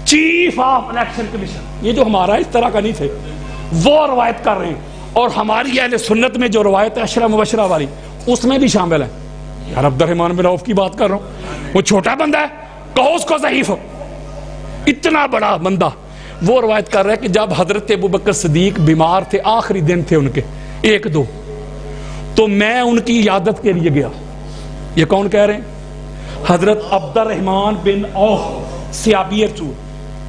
chief of election commission, یہ جو ہمارا اس طرح کا نہیں تھے, وہ روایت کر رہے ہیں. اور ہماری اہل سنت میں جو روایت ہے عشرہ مبشرہ والی, اس میں بھی شامل ہے. یار عبد الرحمن بن عوف کی بات کر رہا ہوں, وہ چھوٹا بندہ ہے, کہو اس کو ضعیف ہو, اتنا بڑا بندہ. وہ روایت کر رہا ہے کہ جب حضرت ابوبکر صدیق بیمار تھے, آخری دن تھے ان کے 1-2, تو میں ان کی عیادت کے لیے گیا. یہ کون کہہ رہے ہیں؟ حضرت عبد الرحمن بن عوف صحابی رسول,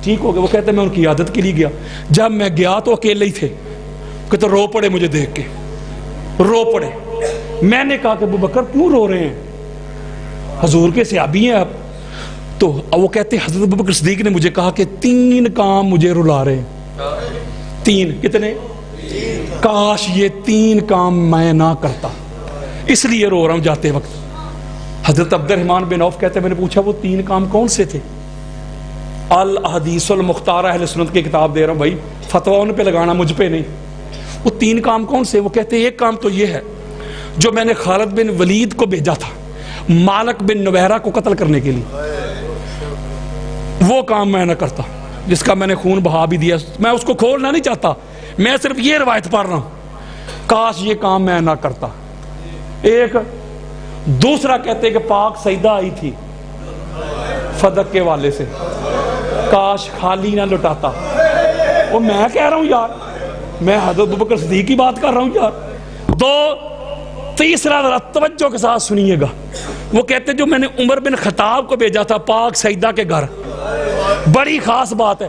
ٹھیک ہو گیا. وہ کہتے ہیں میں ان کی عیادت کے لیے گیا. جب میں گیا تو اکیلے ہی تھے, کہتے رو پڑے, مجھے دیکھ کے رو پڑے. میں نے کہا کہ ابوبکر کیوں رو رہے ہیں, حضور کے صحابی ہیں آپ. تو وہ کہتے ہیں حضرت ابوبکر صدیق نے مجھے کہا کہ 3 کام مجھے رلا رہے ہیں. 3 کتنے؟ کاش یہ 3 کام میں نہ کرتا, اس لیے رو رہا ہوں جاتے وقت. حضرت عبد الرحمن بن عوف کہتے ہیں میں نے پوچھا وہ 3 کام کون سے تھے؟ الحدیث المختارہ اہل سنت کی کتاب دے رہا ہوں بھائی, فتویٰ ان پہ لگانا, مجھ پہ نہیں. وہ 3 کام کون سے؟ وہ کہتے ہیں ایک کام تو یہ ہے جو میں نے خالد بن ولید کو بھیجا تھا مالک بن نویرہ کو قتل کرنے کے لیے, وہ کام میں نہ کرتا جس کا میں نے خون بہا بھی دیا. میں اس کو کھولنا نہیں چاہتا, میں صرف یہ روایت پڑھ رہا ہوں, کاش یہ کام میں نہ کرتا. ایک دوسرا کہتے کہ پاک سیدہ آئی تھی فدق کے والے سے، کاش خالی نہ لٹاتا. وہ میں کہہ رہا ہوں یار، میں حضرت ابوبکر صدیق کی بات کر رہا ہوں یار. تو تیسرا ذرا توجہ کے ساتھ سنیے گا، وہ کہتے جو میں نے عمر بن خطاب کو بھیجا تھا پاک سیدہ کے گھر، بڑی خاص بات ہے،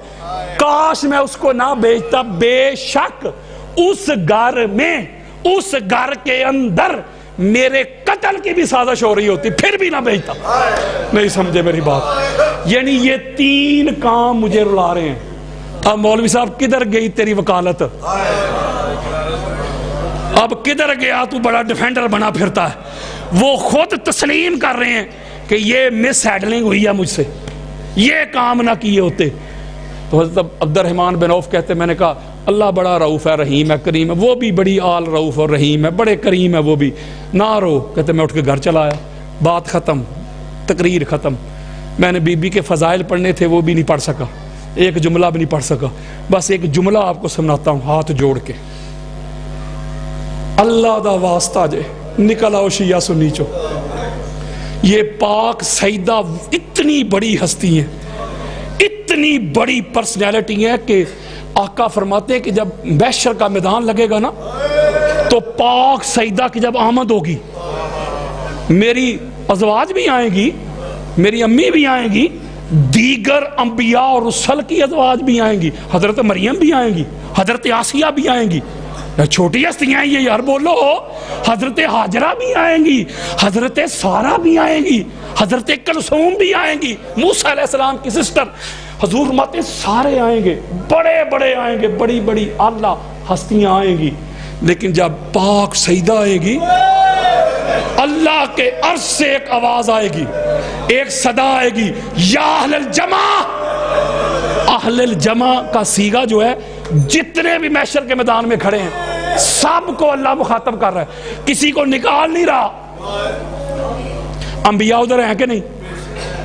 کاش میں اس کو نہ بھیجتا، بے شک اس گھر میں، اس گھر کے اندر میرے قتل کی بھی سازش ہو رہی ہوتی، پھر بھی نہ بھیجتا. نہیں سمجھے میری بات؟ یعنی یہ تین کام مجھے رلا رہے ہیں. اب مولوی صاحب کدھر گئی تیری وکالت؟ اب کدھر گیا تو بڑا ڈیفینڈر بنا پھرتا ہے؟ وہ خود تسلیم کر رہے ہیں کہ یہ مس ہینڈلنگ ہوئی ہے مجھ سے، یہ کام نہ کیے ہوتے. تو حضرت عبد الرحمن بن عوف کہتے میں نے کہا اللہ بڑا رؤوف ہے، رحیم ہے، کریم ہے. وہ بھی بڑی آل رؤوف اور رحیم ہے، بڑے کریم ہے وہ بھی. نہ رو. کہتے میں اٹھ کے گھر چلا آیا، بات ختم، تقریر ختم. میں نے بی بی کے فضائل پڑھنے تھے وہ بھی نہیں پڑھ سکا، ایک جملہ بھی نہیں پڑھ سکا. بس ایک جملہ آپ کو سناتا ہوں ہاتھ جوڑ کے، اللہ دا واسطہ جے نکل آؤ شیعہ سنی چو. یہ پاک سیدہ اتنی بڑی ہستی ہیں، اتنی بڑی پرسنالٹی ہیں کہ آقا فرماتے ہیں کہ جب محشر کا میدان لگے گا نا تو پاک سیدہ کی جب آمد ہوگی، میری ازواج بھی آئیں گی، میری امی بھی آئیں گی، دیگر انبیاء اور رسل کی ازواج بھی آئیں گی، حضرت مریم بھی آئیں گی، حضرت آسیہ بھی آئیں گی. چھوٹی ہستیاں یہ یار بولو، حضرت حاجرہ بھی آئیں گی، حضرت سارہ بھی آئیں گی، حضرت کلثوم بھی آئیں گی، موسیٰ علیہ السلام کی سسٹر. حضور فرماتے سارے آئیں گے، بڑے بڑے آئیں گے، بڑی بڑی اعلیٰ ہستیاں آئیں گی. لیکن جب پاک سیدہ آئے گی، اللہ کے عرش سے ایک آواز آئے گی، ایک صدا آئے گی، یا اہل الجمع. اہل الجمع کا صیغہ جو ہے جتنے بھی محشر کے میدان میں کھڑے ہیں سب کو اللہ مخاطب کر رہا ہے، کسی کو نکال نہیں رہا. انبیاء ادھر ہیں کہ نہیں؟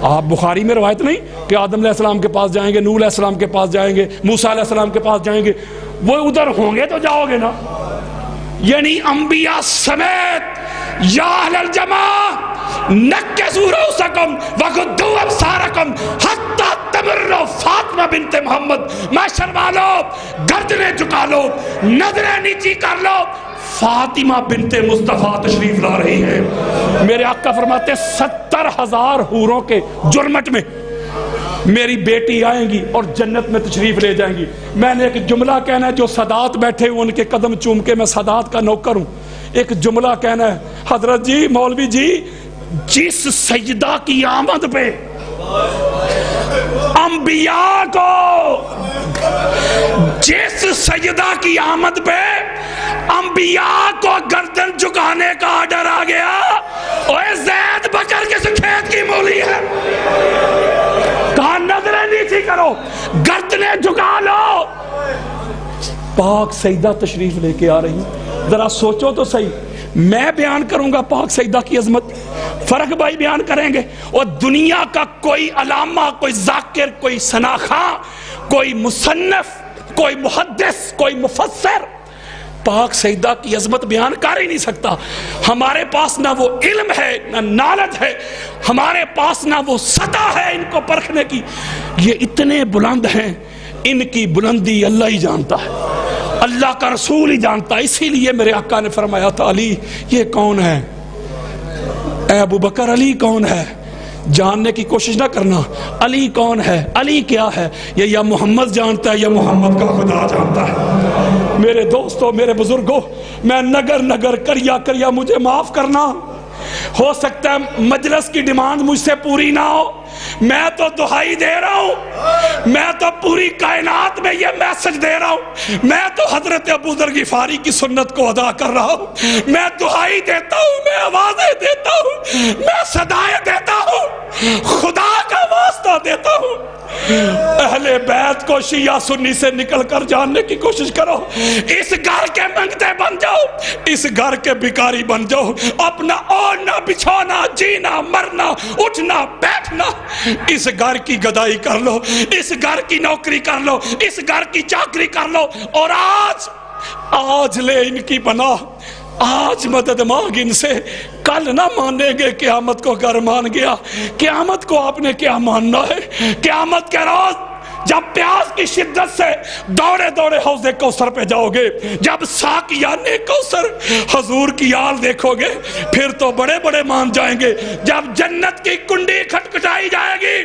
آپ بخاری میں روایت نہیں کہ آدم علیہ السلام کے پاس جائیں گے، نوح علیہ السلام کے پاس جائیں گے، موسیٰ علیہ السلام کے پاس جائیں گے، وہ ادھر ہوں گے تو جاؤ گے نا. یعنی انبیاء سمیت یا اہل الجمع نکسوا رؤوسکم وغضوا ابصارکم حتی تمروا فاطمہ بنت محمد. محشر والو گردنیں جھکا لو، نظریں نیچی کر لو، فاطمہ بنت مصطفیٰ تشریف لا رہی ہے. میرے آقا فرماتے 70,000 حوروں کے جرمٹ میں میری بیٹی آئیں گی اور جنت میں تشریف لے جائیں گی. میں نے ایک جملہ کہنا ہے، جو سادات بیٹھے ہوئے ان کے قدم چوم کے میں سادات کا نوکر ہوں، ایک جملہ کہنا ہے، حضرت جی، مولوی جی، جس سجدہ کی آمد پہ انبیاء کو، جس سجدہ کی آمد پہ انبیاء کو گردن جھکانے کا آرڈر آ گیا، اوے زید بکر کس کھیت کی مولی ہے؟ کہا نظریں نیچی کرو، گردنیں جھکا لو. پاک سیدہ تشریف لے کے آ رہی. ذرا سوچو تو صحیح، میں بیان کروں گا پاک سیدہ کی عظمت، فرق بھائی بیان کریں گے، اور دنیا کا کوئی علامہ، کوئی ذاکر، کوئی ثناخواں، کوئی مصنف، کوئی محدث، کوئی مفسر پاک سیدہ کی عظمت بیان کر ہی نہیں سکتا. ہمارے پاس نہ وہ علم ہے، نہ نالج ہے، ہمارے پاس نہ وہ سطح ہے ان کو پرکھنے کی. یہ اتنے بلند ہیں، ان کی بلندی اللہ ہی جانتا ہے، اللہ کا رسول ہی جانتا ہے. اسی لیے میرے آقا نے فرمایا تھا علی یہ کون ہے؟ اے ابو بکر علی کون ہے؟ جاننے کی کوشش نہ کرنا، علی کون ہے، علی کیا ہے، یہ یا محمد جانتا ہے یا محمد کا خدا جانتا ہے. میرے دوستو، میرے بزرگوں، میں نگر کریا مجھے معاف کرنا. ہو سکتا ہے مجلس کی ڈیمانڈ مجھ سے پوری نہ ہو، میں تو دہائی دے رہا ہوں، میں تو پوری کائنات میں یہ میسج دے رہا ہوں، میں تو حضرت ابو ذر غفاری کی سنت کو ادا کر رہا ہوں. میں دہائی دیتا ہوں، میں آوازیں دیتا ہوں، میں صدائیں دیتا ہوں، خدا کا واسطہ دیتا ہوں. اہل بیت کو شیعہ سنی سے نکل کر جاننے کی کوشش کرو. اس گھر کے منگتے بن جاؤ، اس گھر کے بھکاری بن جاؤ. اپنا اوڑھنا بچھونا، جینا مرنا، اٹھنا بیٹھنا اس گھر کی گدائی کر لو، اس گھر کی نوکری کر لو، اس گھر کی چاکری کر لو. اور آج لے ان کی بنا آج مدد مانگ ان سے، کل نہ مانیں گے قیامت کو گر مان گیا۔ قیامت کو آپ نے کیا ماننا ہے؟ قیامت کے روز جب پیاس کی شدت سے دوڑے دوڑے حوض کوثر پہ جاؤ گے، جب ساقیان کوثر حضور کی آل دیکھو گے، پھر تو بڑے بڑے مان جائیں گے۔ جب جنت کی کنڈی کھٹکھٹائی جائے گی،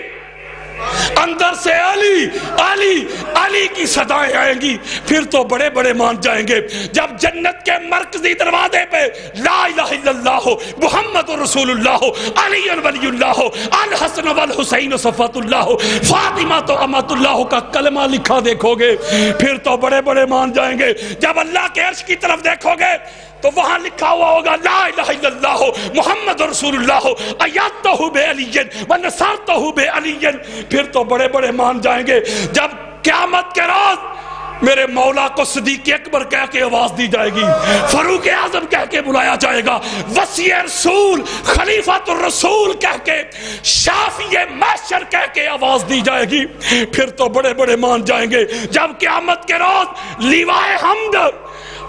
اندر سے علی علی علی کی صدائیں آئیں گی، پھر تو بڑے بڑے مان جائیں گے۔ جب جنت کے مرکزی دروازے پہ لا الہ الا اللہ محمد رسول اللہ علی ولی اللہ الحسن والحسین صفوۃ اللہ فاطمہ تو امۃ اللہ کا کلمہ لکھا دیکھو گے، پھر تو بڑے بڑے مان جائیں گے۔ جب اللہ کے عرش کی طرف دیکھو گے تو وہاں لکھا ہوا ہوگا لا الہ الا اللہ محمد رسول اللہ ایدتہ بعلی ونصرتہ بعلی، پھر تو بڑے بڑے مان جائیں گے۔ جب قیامت کے روز میرے مولا کو صدیق اکبر کہہ کے آواز دی جائے گی، فاروق اعظم کہہ کے بلایا جائے گا، وصی رسول خلیفۃ الرسول کہہ کے، شافی محشر کہہ کے آواز دی جائے گی، پھر تو بڑے بڑے مان جائیں گے۔ جب قیامت کے روز لیوائے حمد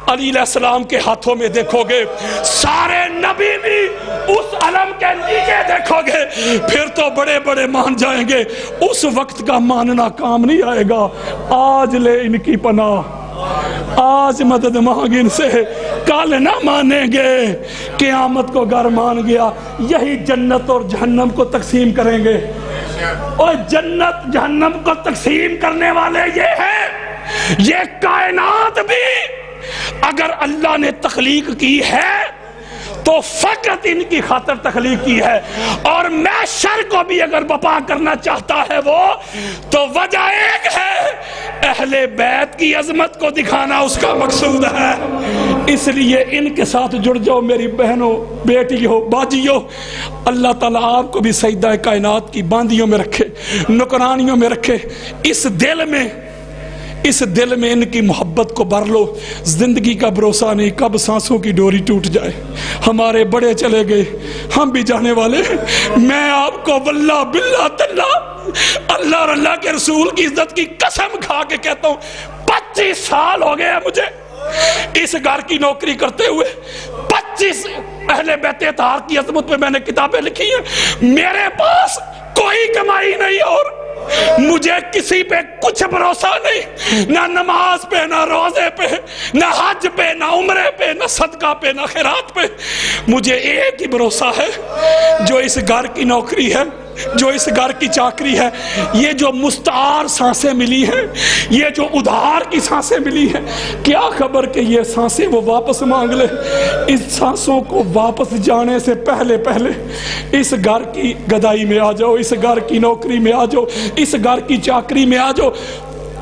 علی علیہ السلام کے ہاتھوں میں دیکھو گے، سارے نبی بھی اس علم کے نیچے دیکھو گے، پھر تو بڑے بڑے مان جائیں گے۔ اس وقت کا ماننا کام نہیں آئے گا۔ آج لے ان کی پناہ، آج مدد مانگ ان سے، کل نہ مانیں گے قیامت کو گر مان گیا۔ یہی جنت اور جہنم کو تقسیم کریں گے، اور جنت جہنم کو تقسیم کرنے والے یہ ہیں۔ یہ کائنات بھی اگر اللہ نے تخلیق کی ہے تو فقط ان کی خاطر تخلیق کی ہے، اور محشر کو بھی اگر بپا کرنا چاہتا ہے وہ، تو وجہ ایک ہے، اہل بیت کی عظمت کو دکھانا اس کا مقصود ہے۔ اس لیے ان کے ساتھ جڑ جاؤ میری بہنوں، بیٹیوں، باجیوں۔ اللہ تعالیٰ آپ کو بھی سجدہ کائنات کی باندیوں میں رکھے، نکرانیوں میں رکھے۔ اس دل میں ان کی محبت کو بھر لو۔ زندگی کا بھروسہ نہیں کب سانسوں کی ڈوری ٹوٹ جائے۔ ہمارے بڑے چلے گئے، ہم بھی جانے والے۔ میں آپ کو واللہ باللہ تاللہ اللہ اور اللہ کے رسول کی عزت کی قسم کھا کے کہتا ہوں، 25 سال ہو گئے مجھے اس گھر کی نوکری کرتے ہوئے۔ 25 اہل بیت اطہار کی عظمت پہ میں نے کتابیں لکھی ہیں۔ میرے پاس کوئی کمائی نہیں، اور مجھے کسی پہ کچھ بھروسہ نہیں، نہ نماز پہ، نہ روزے پہ، نہ حج پہ، نہ عمرے پہ، نہ صدقہ پہ، نہ خیرات پہ۔ مجھے ایک ہی بھروسہ ہے، جو اس گھر کی نوکری ہے، جو اس گھر کی چاکری ہے، یہ جو مستعار سانسیں ملی ہیں، یہ جو ادھار کی سانسیں ملی ہیں، کیا خبر کہ یہ سانسیں وہ واپس مانگ لے۔ اس سانسوں کو واپس جانے سے پہلے اس گھر کی گدائی میں آ جاؤ، اس گھر کی نوکری میں آ جاؤ، اس گھر کی چاکری میں آ جاؤ۔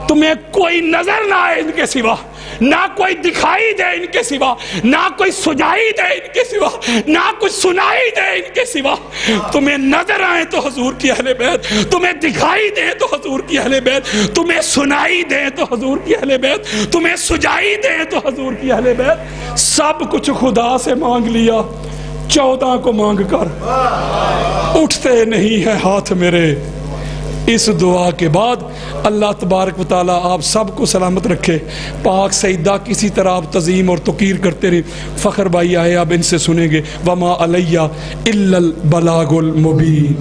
تمہیں کوئی نظر نہ آئے ان کے سوا، نہ کوئی دکھائی دے ان کے سوا، نہ کوئی سجائی دے ان کے سوا، نہ کچھ سنائی دے ان کے سوا۔ تمہیں نظر آئے تو حضور کی اہل بیت، تمہیں دکھائی دے تو حضور کی اہل بیت، تمہیں سنائی دے تو حضور کی اہل بیت، تمہیں سجائی دے تو حضور کی اہل بیت۔ سب کچھ خدا سے مانگ لیا، 14 کو مانگ کر اٹھتے نہیں ہیں ہاتھ میرے۔ اس دعا کے بعد اللہ تبارک و تعالیٰ آپ سب کو سلامت رکھے۔ پاک سیدہ کسی طرح آپ تعظیم اور توقیر کرتے رہے۔ فخر بھائی آئے، اب ان سے سنیں گے۔ وما علیہ الا البلاغ المبین۔